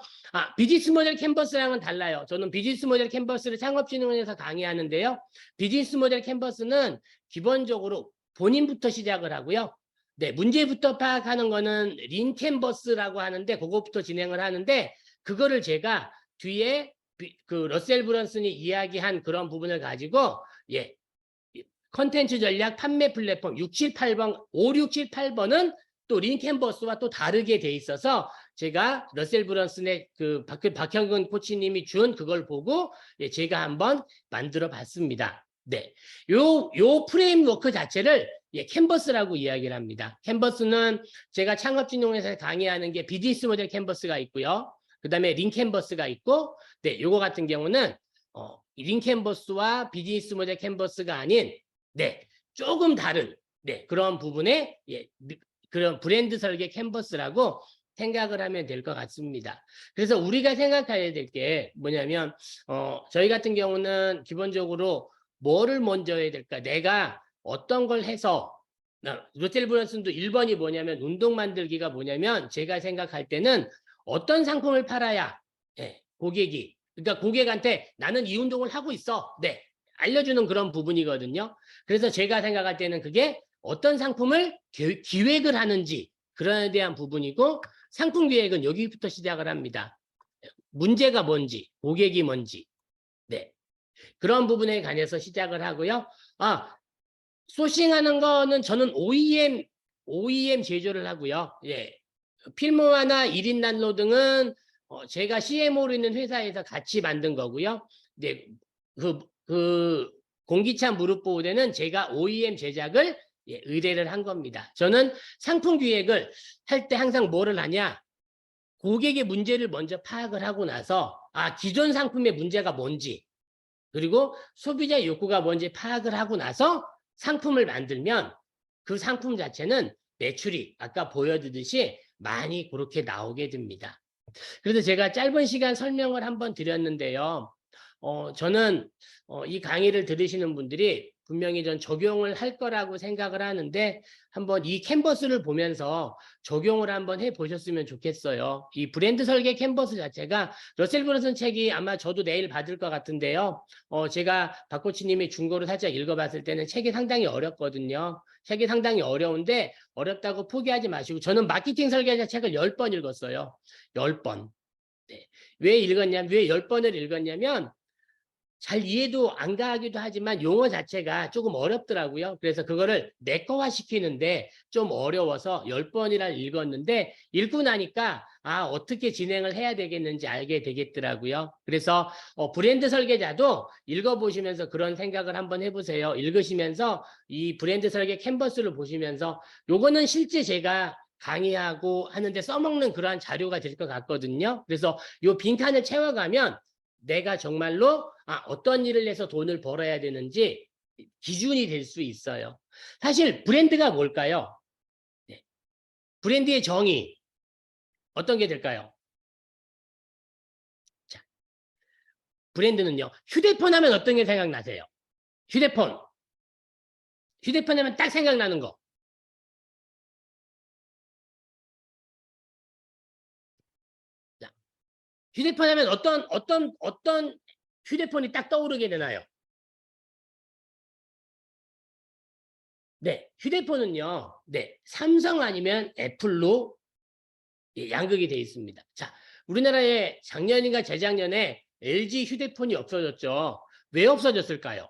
비즈니스 모델 캔버스랑은 달라요. 저는 비즈니스 모델 캔버스를 창업진흥원에서 강의하는데요. 비즈니스 모델 캔버스는 기본적으로 본인부터 시작을 하고요. 문제부터 파악하는 거는 린 캔버스라고 하는데 그거부터 진행을 하는데 그거를 제가 뒤에 그 러셀 브런슨이 이야기한 그런 부분을 가지고 컨텐츠 전략 판매 플랫폼 6, 7, 8번, 5, 6, 7, 8번은 또 린캔버스와 또 다르게 돼 있어서 제가 러셀 브런슨의 그 박형근 코치님이 준 그걸 보고 제가 한번 만들어 봤습니다. 요 프레임워크 자체를 캔버스라고 이야기를 합니다. 캔버스는 제가 창업진흥원에서 강의하는 게 비즈니스 모델 캔버스가 있고요. 그 다음에 린캔버스가 있고, 요거 같은 경우는 린캔버스와 비즈니스 모델 캔버스가 아닌 조금 다른 그런 부분에 그런 브랜드 설계 캔버스라고 생각을 하면 될 것 같습니다. 그래서 우리가 생각해야 될 게 뭐냐면 저희 같은 경우는 기본적으로 뭐를 먼저 해야 될까? 내가 어떤 걸 해서 로텔 브런슨도 1번이 뭐냐면 운동 만들기가 뭐냐면 제가 생각할 때는 어떤 상품을 팔아야 고객이 그러니까 고객한테 나는 이 운동을 하고 있어. 알려주는 그런 부분이거든요. 그래서 제가 생각할 때는 그게 어떤 상품을 기획을 하는지 그런 데 대한 부분이고 상품 기획은 여기부터 시작을 합니다. 문제가 뭔지, 고객이 뭔지. 그런 부분에 관해서 시작을 하고요. 소싱하는 거는 저는 OEM 제조를 하고요. 필모아나 1인 난로 등은 제가 CMO로 있는 회사에서 같이 만든 거고요. 그 공기차 무릎 보호대는 제가 OEM 제작을 의뢰를 한 겁니다. 저는 상품 기획을 할 때 항상 뭐를 하냐? 고객의 문제를 먼저 파악을 하고 나서 기존 상품의 문제가 뭔지 그리고 소비자 욕구가 뭔지 파악을 하고 나서 상품을 만들면 그 상품 자체는 매출이 아까 보여드듯이 많이 그렇게 나오게 됩니다. 그래서 제가 짧은 시간 설명을 한번 드렸는데요. 저는 이 강의를 들으시는 분들이 분명히 전 적용을 할 거라고 생각을 하는데 한번 이 캔버스를 보면서 적용을 한번 해보셨으면 좋겠어요. 이 브랜드 설계 캔버스 자체가 러셀 브런슨 책이 아마 저도 내일 받을 것 같은데요. 제가 박코치님이 중고로 살짝 읽어봤을 때는 책이 상당히 어렵거든요. 책이 상당히 어려운데 어렵다고 포기하지 마시고 저는 마케팅 설계자 책을 10번 읽었어요. 10번. 네. 왜 10번을 읽었냐면 잘 이해도 안 가기도 하지만 용어 자체가 조금 어렵더라고요. 그래서 그거를 내꺼화 시키는데 좀 어려워서 10번이나 읽었는데 읽고 나니까 어떻게 진행을 해야 되겠는지 알게 되겠더라고요. 그래서 브랜드 설계자도 읽어보시면서 그런 생각을 한번 해보세요. 읽으시면서 이 브랜드 설계 캔버스를 보시면서 요거는 실제 제가 강의하고 하는데 써먹는 그러한 자료가 될 것 같거든요. 그래서 요 빈칸을 채워가면 내가 정말로 어떤 일을 해서 돈을 벌어야 되는지 기준이 될 수 있어요. 사실 브랜드가 뭘까요? 네. 브랜드의 정의 어떤 게 될까요? 자, 브랜드는요. 휴대폰 하면 어떤 게 생각나세요? 휴대폰. 휴대폰 하면 딱 생각나는 거. 자, 휴대폰 하면 어떤 휴대폰이 딱 떠오르게 되나요? 네, 휴대폰은요. 네, 삼성 아니면 애플로 양극이 되어 있습니다. 자, 우리나라에 작년인가 재작년에 LG 휴대폰이 없어졌죠. 왜 없어졌을까요?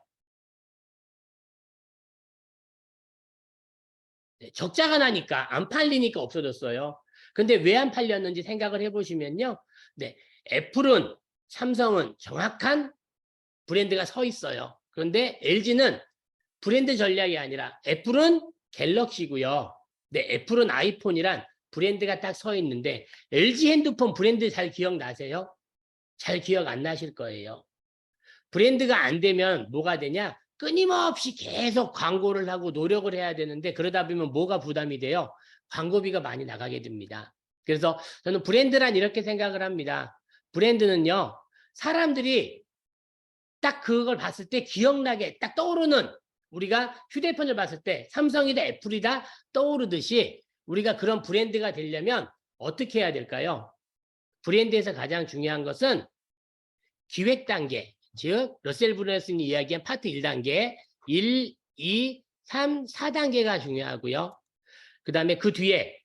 네, 적자가 나니까 안 팔리니까 없어졌어요. 근데 왜 안 팔렸는지 생각을 해보시면요. 네, 애플은 삼성은 정확한 브랜드가 서 있어요. 그런데 LG는 브랜드 전략이 아니라 애플은 갤럭시고요. 네, 애플은 아이폰이란 브랜드가 딱 서 있는데 LG 핸드폰 브랜드 잘 기억나세요? 잘 기억 안 나실 거예요. 브랜드가 안 되면 뭐가 되냐? 끊임없이 계속 광고를 하고 노력을 해야 되는데 그러다 보면 뭐가 부담이 돼요? 광고비가 많이 나가게 됩니다. 그래서 저는 브랜드란 이렇게 생각을 합니다. 브랜드는요. 사람들이 딱 그걸 봤을 때 기억나게 딱 떠오르는 우리가 휴대폰을 봤을 때 삼성이다 애플이다 떠오르듯이 우리가 그런 브랜드가 되려면 어떻게 해야 될까요? 브랜드에서 가장 중요한 것은 기획 단계, 즉 러셀 브런슨이 이야기한 파트 1단계, 1, 2, 3, 4단계가 중요하고요. 그 다음에 그 뒤에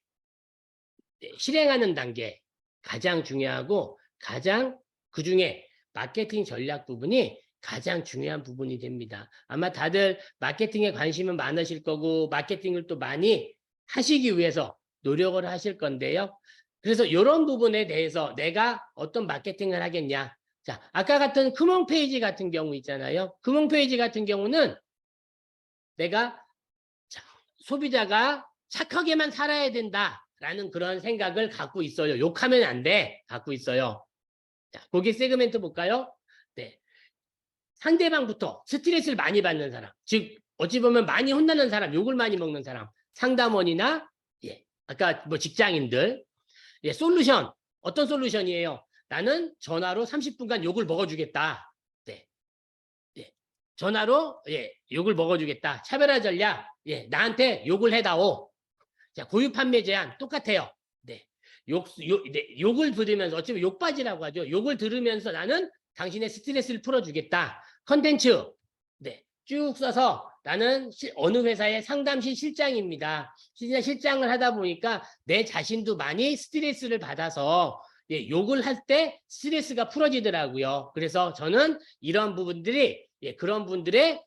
실행하는 단계 가장 중요하고 가장 그중에 마케팅 전략 부분이 가장 중요한 부분이 됩니다. 아마 다들 마케팅에 관심은 많으실 거고 마케팅을 또 많이 하시기 위해서 노력을 하실 건데요. 그래서 이런 부분에 대해서 내가 어떤 마케팅을 하겠냐. 자, 아까 같은 금융 페이지 같은 경우 있잖아요. 금융 페이지 같은 경우는 내가 소비자가 착하게만 살아야 된다라는 그런 생각을 갖고 있어요. 욕하면 안 돼. 갖고 있어요. 자, 고객 세그멘트 볼까요? 네. 상대방부터 스트레스를 많이 받는 사람, 즉 어찌 보면 많이 혼나는 사람, 욕을 많이 먹는 사람, 상담원이나 아까 뭐 직장인들, 솔루션 어떤 솔루션이에요? 나는 전화로 30분간 욕을 먹어주겠다. 네. 전화로 욕을 먹어주겠다. 차별화 전략, 나한테 욕을 해다오. 자, 고유 판매 제한 똑같아요. 네. 욕을 들으면서 어찌보면 욕바지라고 하죠. 욕을 들으면서 나는 당신의 스트레스를 풀어주겠다. 컨텐츠 쭉 써서 나는 어느 회사의 상담실 실장입니다. 실장을 하다 보니까 내 자신도 많이 스트레스를 받아서 욕을 할 때 스트레스가 풀어지더라고요. 그래서 저는 이런 부분들이 그런 분들의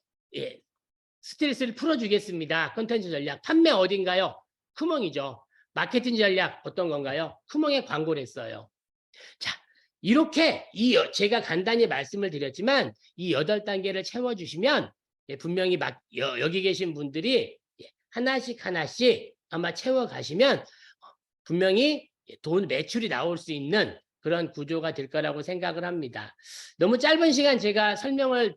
스트레스를 풀어주겠습니다. 컨텐츠 전략. 판매 어딘가요? 크몽이죠. 마케팅 전략 어떤 건가요? 크몽에 광고를 했어요. 자, 이렇게 제가 간단히 말씀을 드렸지만 이 8단계를 채워주시면 분명히 여기 계신 분들이 하나씩 아마 채워가시면 분명히 돈 매출이 나올 수 있는 그런 구조가 될 거라고 생각을 합니다. 너무 짧은 시간 제가 설명을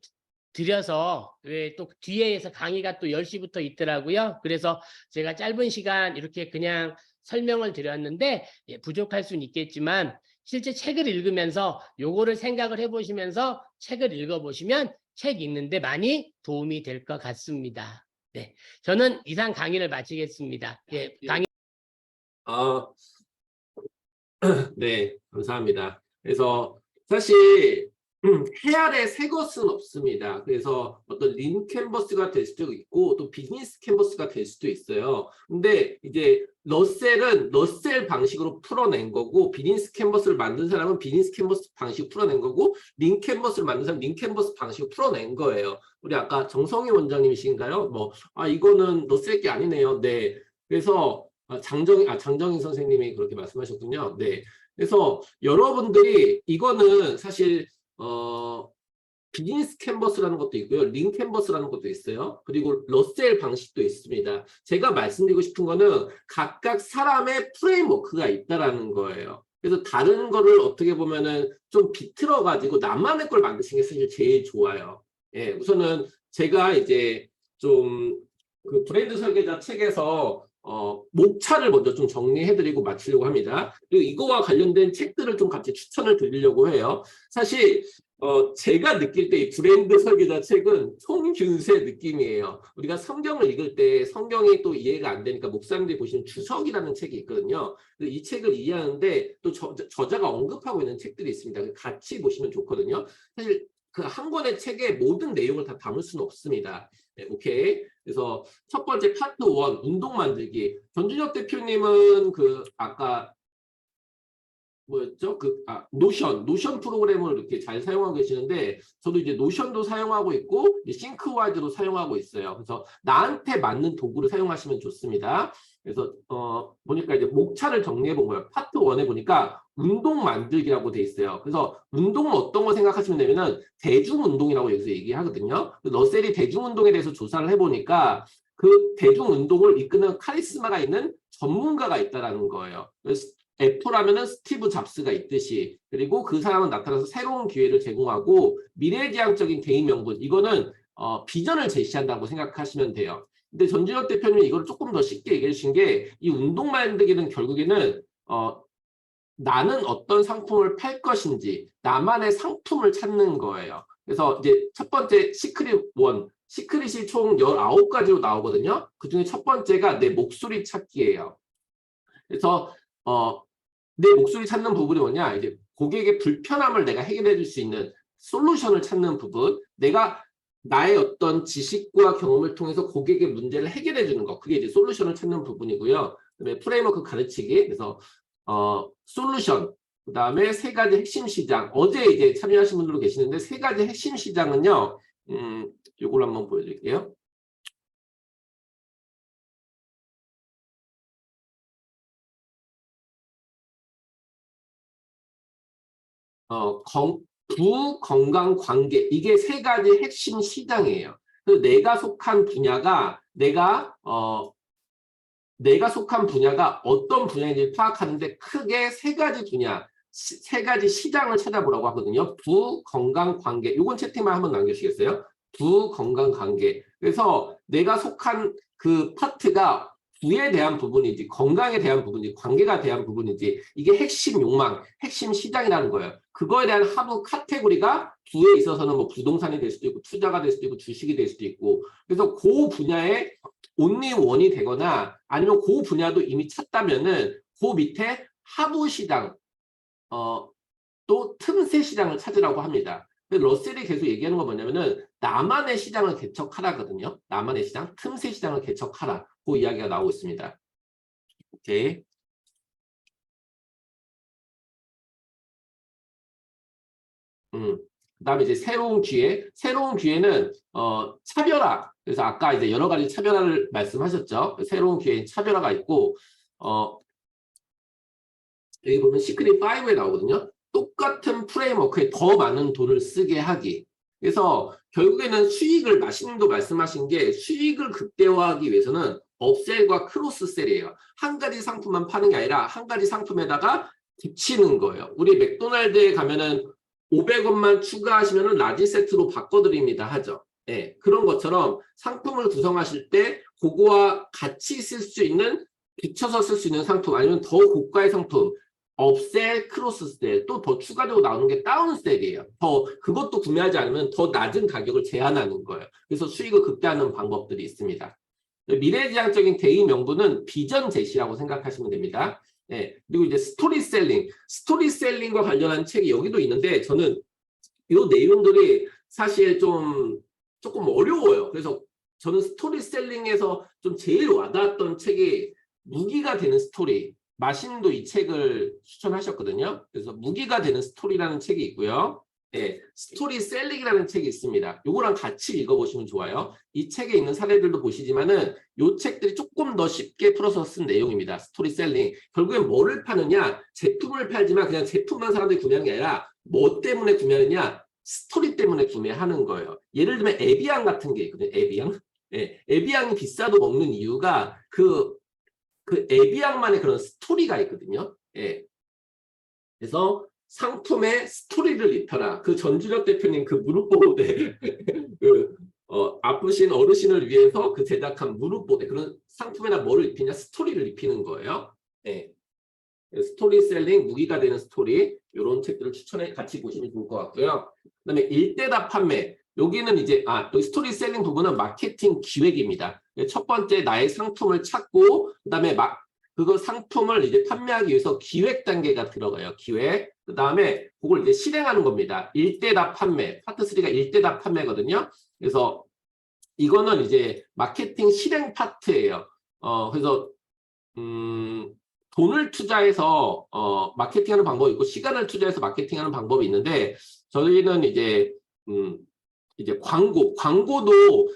드려서 또 뒤에서 강의가 또 10시부터 있더라고요. 그래서 제가 짧은 시간 이렇게 그냥 설명을 드렸는데 부족할 수는 있겠지만 실제 책을 읽으면서 요거를 생각을 해보시면서 책을 읽어보시면 책 읽는데 많이 도움이 될 것 같습니다. 네, 저는 이상 강의를 마치겠습니다. 예, 강의. 아, 네, 감사합니다. 그래서 사실 해 아래 새 것은 없습니다. 그래서 어떤 린 캔버스가 될 수도 있고 또 비즈니스 캔버스가 될 수도 있어요. 근데 이제 러셀은 러셀 방식으로 풀어낸 거고 비즈니스 캔버스를 만든 사람은 비즈니스 캔버스 방식으로 풀어낸 거고 린 캔버스를 만든 사람은 린 캔버스 방식으로 풀어낸 거예요. 우리 아까 정성희 원장님이신가요? 이거는 러셀 게 아니네요. 네. 그래서 장정희 선생님이 그렇게 말씀하셨군요. 네. 그래서 여러분들이 이거는 사실 비즈니스 캔버스라는 것도 있고요. 린 캔버스라는 것도 있어요. 그리고 러셀 방식도 있습니다. 제가 말씀드리고 싶은 거는 각각 사람의 프레임워크가 있다라는 거예요. 그래서 다른 거를 어떻게 보면은 좀 비틀어 가지고 나만의 걸 만드시는 게 사실 제일 좋아요. 예, 우선은 제가 이제 좀 그 브랜드 설계자 책에서 목차를 먼저 좀 정리해드리고 마치려고 합니다. 그리고 이거와 관련된 책들을 좀 같이 추천을 드리려고 해요. 사실 제가 느낄 때 이 브랜드 설계자 책은 송균세 느낌이에요. 우리가 성경을 읽을 때 성경이 또 이해가 안 되니까 목사님들이 보시는 주석이라는 책이 있거든요. 이 책을 이해하는데 또 저자가 언급하고 있는 책들이 있습니다. 같이 보시면 좋거든요. 사실 그 한 권의 책의 모든 내용을 다 담을 수는 없습니다. 네, 오케이. 그래서 첫 번째 파트 1 운동 만들기. 전준혁 대표님은 그 아까 뭐였죠? 노션 프로그램을 이렇게 잘 사용하고 계시는데 저도 이제 노션도 사용하고 있고 싱크와이드도 사용하고 있어요. 그래서 나한테 맞는 도구를 사용하시면 좋습니다. 그래서 보니까 이제 목차를 정리해 본 거예요. 파트 1에 보니까 운동 만들기라고 돼 있어요. 그래서 운동은 어떤 거 생각하시면 되면은 대중운동이라고 여기서 얘기하거든요. 러셀이 대중운동에 대해서 조사를 해보니까 그 대중운동을 이끄는 카리스마가 있는 전문가가 있다라는 거예요. 그래서 애플하면은 스티브 잡스가 있듯이 그리고 그 사람은 나타나서 새로운 기회를 제공하고 미래지향적인 개인 명분 이거는 비전을 제시한다고 생각하시면 돼요. 근데 전준혁 대표님이 이걸 조금 더 쉽게 얘기해 주신 게 이 운동 만들기는 결국에는 나는 어떤 상품을 팔 것인지 나만의 상품을 찾는 거예요. 그래서 이제 첫 번째 시크릿 1 시크릿이 총 19가지로 나오거든요. 그중에 첫 번째가 내 목소리 찾기예요. 그래서 내 목소리 찾는 부분이 뭐냐? 이제 고객의 불편함을 내가 해결해 줄 수 있는 솔루션을 찾는 부분. 내가 나의 어떤 지식과 경험을 통해서 고객의 문제를 해결해 주는 거. 그게 이제 솔루션을 찾는 부분이고요. 그다음에 프레임워크 가르치기. 그래서 솔루션. 그다음에 세 가지 핵심 시장. 어제 이제 참여하신 분들도 계시는데 세 가지 핵심 시장은요. 요걸 한번 보여 드릴게요. 부건강 관계 이게 세 가지 핵심 시장이에요. 그래서 내가 속한 분야가 내가 속한 분야가 어떤 분야인지 파악하는데 크게 세 가지 분야, 세 가지 시장을 찾아보라고 하거든요. 부건강 관계. 이건 채팅만 한번 남겨주시겠어요? 부건강 관계. 그래서 내가 속한 그 파트가 부에 대한 부분인지 건강에 대한 부분인지 관계가 대한 부분인지 이게 핵심 욕망, 핵심 시장이라는 거예요. 그거에 대한 하부 카테고리가 부에 있어서는 뭐 부동산이 될 수도 있고 투자가 될 수도 있고 주식이 될 수도 있고 그래서 그 분야에 온리 원이 되거나 아니면 그 분야도 이미 찾다면은 그 밑에 하부 시장 또 틈새 시장을 찾으라고 합니다. 러셀이 계속 얘기하는 건 뭐냐면은 나만의 시장을 개척하라거든요. 나만의 시장, 틈새 시장을 개척하라. 그 이야기가 나오고 있습니다. 오케이. 그다음에 이제 새로운 기회는 차별화. 그래서 아까 이제 여러 가지 차별화를 말씀하셨죠. 새로운 기회인 차별화가 있고 여기 보면 시크릿 5에 나오거든요. 똑같은 프레임워크에 더 많은 돈을 쓰게 하기. 그래서 결국에는 수익을 마신도 말씀하신 게 수익을 극대화하기 위해서는 업셀과 크로스셀이에요. 한 가지 상품만 파는 게 아니라 한 가지 상품에다가 붙이는 거예요. 우리 맥도날드에 가면은 500원만 추가하시면 라지 세트로 바꿔드립니다 하죠. 네, 그런 것처럼 상품을 구성하실 때 그거와 같이 쓸 수 있는 붙여서 쓸 수 있는 상품 아니면 더 고가의 상품 업셀, 크로스셀, 또 더 추가적으로 나오는 게 다운셀이에요. 그것도 구매하지 않으면 더 낮은 가격을 제한하는 거예요. 그래서 수익을 극대화하는 방법들이 있습니다. 미래지향적인 대의 명분은 비전 제시라고 생각하시면 됩니다. 네, 그리고 이제 스토리셀링과 관련한 책이 여기도 있는데 저는 이 내용들이 사실 조금 어려워요. 그래서 저는 스토리셀링에서 좀 제일 와닿았던 책이 무기가 되는 스토리. 마신도 이 책을 추천하셨거든요. 그래서 무기가 되는 스토리라는 책이 있고요. 네, 스토리셀링이라는 책이 있습니다. 요거랑 같이 읽어보시면 좋아요. 이 책에 있는 사례들도 보시지만은 요 책들이 조금 더 쉽게 풀어서 쓴 내용입니다. 스토리셀링. 결국엔 뭐를 파느냐? 제품을 팔지만 그냥 제품만 사람들이 구매하는 게 아니라 뭐 때문에 구매하느냐? 스토리 때문에 구매하는 거예요. 예를 들면 에비앙 같은 게 있거든요. 에비앙. 네, 에비앙이 비싸도 먹는 이유가 그 에비앙만의 그런 스토리가 있거든요. 예. 그래서 상품의 스토리를 입혀라. 그 전준혁 대표님 그 무릎 보호대 아프신 어르신을 위해서 그 제작한 무릎 보호대 그런 상품에다 뭐를 입히냐 스토리를 입히는 거예요. 예. 스토리셀링 무기가 되는 스토리 이런 책들을 추천해 같이 보시면 좋을 것 같고요. 그다음에 일대답 판매 여기는 이제 여기 스토리셀링 부분은 마케팅 기획입니다. 첫 번째 나의 상품을 찾고 그다음에 그거 상품을 이제 판매하기 위해서 기획 단계가 들어가요. 기획. 그다음에 그걸 이제 실행하는 겁니다. 일대답 판매. 파트 3가 일대답 판매거든요. 그래서 이거는 이제 마케팅 실행 파트예요. 그래서 돈을 투자해서 마케팅하는 방법이 있고 시간을 투자해서 마케팅하는 방법이 있는데 저희는 이제 광고도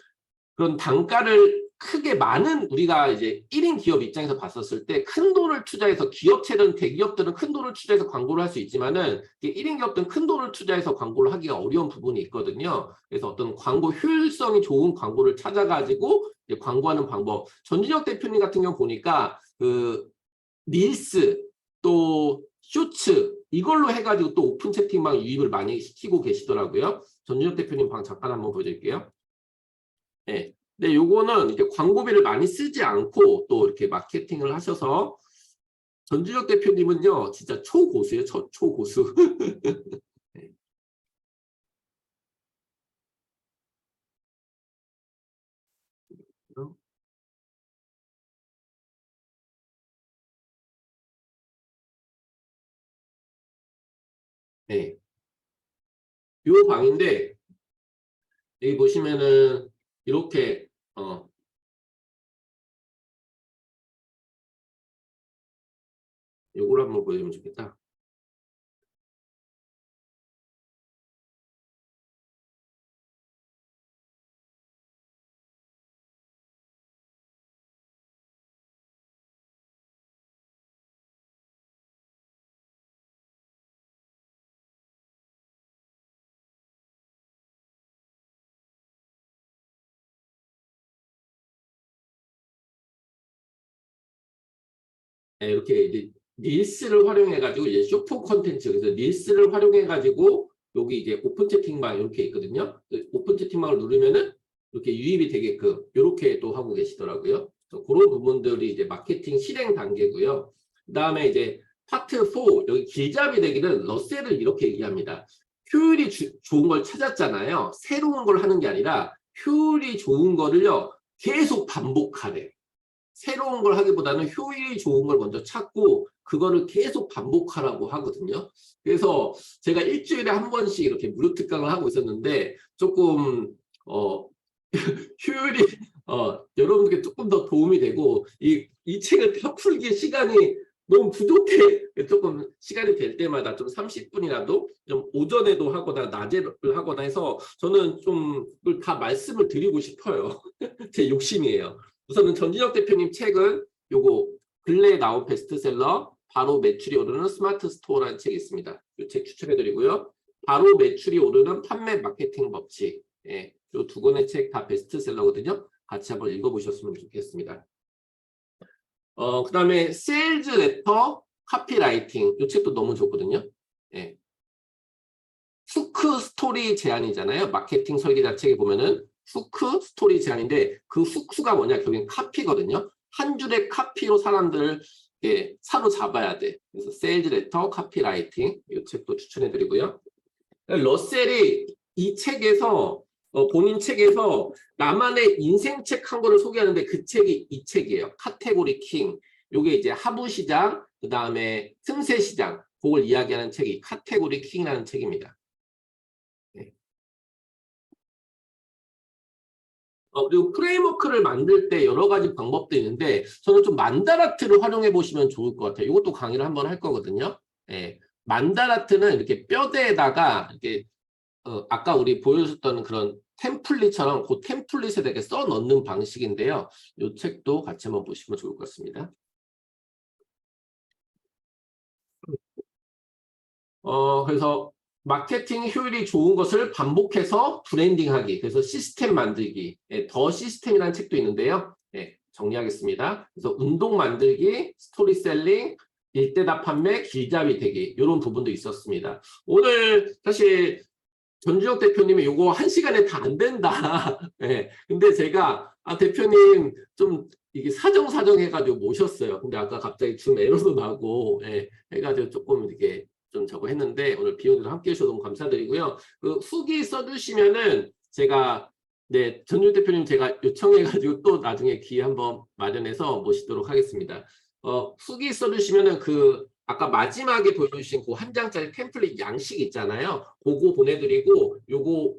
그런 단가를 크게 많은 우리가 이제 1인 기업 입장에서 봤었을 때 큰 돈을 투자해서 기업체든 대기업들은 큰 돈을 투자해서 광고를 할 수 있지만은 1인 기업들은 큰 돈을 투자해서 광고를 하기가 어려운 부분이 있거든요. 그래서 어떤 광고 효율성이 좋은 광고를 찾아가지고 이제 광고하는 방법. 전준혁 대표님 같은 경우 보니까 그 릴스 또 쇼츠 이걸로 해가지고 또 오픈 채팅방 유입을 많이 시키고 계시더라고요. 전준혁 대표님 방 잠깐 한번 보여드릴게요. 네. 네, 요거는 이렇게 광고비를 많이 쓰지 않고 또 이렇게 마케팅을 하셔서 전준혁 대표님은요 진짜 초고수예요. 초고수. 네. 네. 요 방인데 여기 보시면은 이렇게 요걸 한번 보여주면 좋겠다. 네, 이렇게 이제 릴스를 활용해가지고 이제 쇼폼 콘텐츠 그래서 릴스를 활용해가지고 여기 이제 오픈 채팅방 이렇게 있거든요. 오픈 채팅방을 누르면은 이렇게 유입이 되게끔 이렇게 또 하고 계시더라고요. 그런 부분들이 이제 마케팅 실행 단계고요. 그다음에 이제 파트 4 여기 길잡이 되기는 러셀을 이렇게 얘기합니다. 효율이 좋은 걸 찾았잖아요. 새로운 걸 하는 게 아니라 효율이 좋은 거를요 계속 반복하래. 새로운 걸 하기보다는 효율이 좋은 걸 먼저 찾고 그거를 계속 반복하라고 하거든요. 그래서 제가 일주일에 한 번씩 이렇게 무료 특강을 하고 있었는데 조금 효율이 여러분께 조금 더 도움이 되고 이 책을 다 풀기에 시간이 너무 부족해. 조금 시간이 될 때마다 좀 30분이라도 좀 오전에도 하거나 낮에를 하거나 해서 저는 좀 그걸 다 말씀을 드리고 싶어요. 제 욕심이에요. 우선은 전준혁 대표님 책은 요거 근래에 나온 베스트셀러 바로 매출이 오르는 스마트 스토어라는 책이 있습니다. 이 책 추천해드리고요. 바로 매출이 오르는 판매 마케팅 법칙. 예, 요 두 권의 책 다 베스트셀러거든요. 같이 한번 읽어보셨으면 좋겠습니다. 그 다음에 세일즈 레터 카피라이팅 이 책도 너무 좋거든요. 예. 후크 스토리 제안이잖아요. 마케팅 설계자 책에 보면은 후크 스토리 제안인데 그 후크가 뭐냐? 결국엔 카피거든요. 한 줄의 카피로 사람들을 예, 사로잡아야 돼. 그래서 세일즈 레터, 카피라이팅 이 책도 추천해드리고요. 러셀이 이 책에서 본인 책에서 나만의 인생책 한 권을 소개하는데 그 책이 이 책이에요. 카테고리 킹. 요게 이제 하부 시장, 그 다음에 틈새 시장, 그걸 이야기하는 책이 카테고리 킹이라는 책입니다. 네. 그리고 프레임워크를 만들 때 여러 가지 방법도 있는데 저는 좀 만다라트를 활용해 보시면 좋을 것 같아요. 이것도 강의를 한번 할 거거든요. 네. 만다라트는 이렇게 뼈대에다가 이렇게 아까 우리 보여줬던 그런 템플릿처럼 그 템플릿에 이렇게 써 넣는 방식인데요. 이 책도 같이 한번 보시면 좋을 것 같습니다. 그래서 마케팅 효율이 좋은 것을 반복해서 브랜딩하기. 그래서 시스템 만들기. 예, 더 시스템이라는 책도 있는데요. 예, 정리하겠습니다. 그래서 운동 만들기, 스토리셀링, 일대답 판매, 길잡이 되기. 이런 부분도 있었습니다. 오늘 사실 전주혁 대표님이 요거 1시간에 다 안 된다. 예, 근데 제가 대표님 좀 이게 사정 해가지고 모셨어요. 근데 아까 갑자기 줌 에러도 나고 해가지고 조금 이렇게 좀 저거 했는데 오늘 비용도 함께 해주셔서 너무 감사드리고요. 그 후기 써주시면은 제가 네 전주 대표님 제가 요청해가지고 또 나중에 기회 한번 마련해서 모시도록 하겠습니다. 후기 써주시면은 그 아까 마지막에 보여주신 그 한 장짜리 템플릿 양식 있잖아요. 그거 보내드리고 요거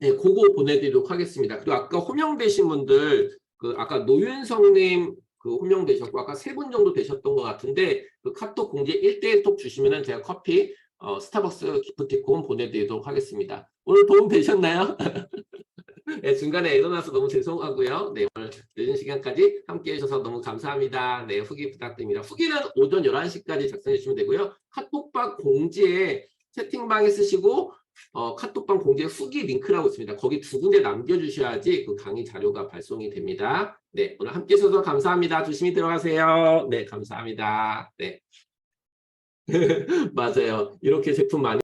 네, 그거 보내드리도록 하겠습니다. 그리고 아까 호명되신 분들 그 아까 노윤성님 그 호명되셨고 아까 3분 정도 되셨던 것 같은데 그 카톡 공지에 1대1 톡 주시면은 제가 커피 스타벅스 기프티콘 보내드리도록 하겠습니다. 오늘 도움 되셨나요? 네, 중간에 일어나서 너무 죄송하고요. 네, 오늘 늦은 시간까지 함께 해주셔서 너무 감사합니다. 네, 후기 부탁드립니다. 후기는 오전 11시까지 작성해 주시면 되고요. 카톡방 공지에 채팅방에 쓰시고 카톡방 공지에 후기 링크라고 있습니다. 거기 2군데 남겨주셔야지 그 강의 자료가 발송이 됩니다. 네, 오늘 함께 해주셔서 감사합니다. 조심히 들어가세요. 네, 감사합니다. 네. 맞아요. 이렇게 제품 많이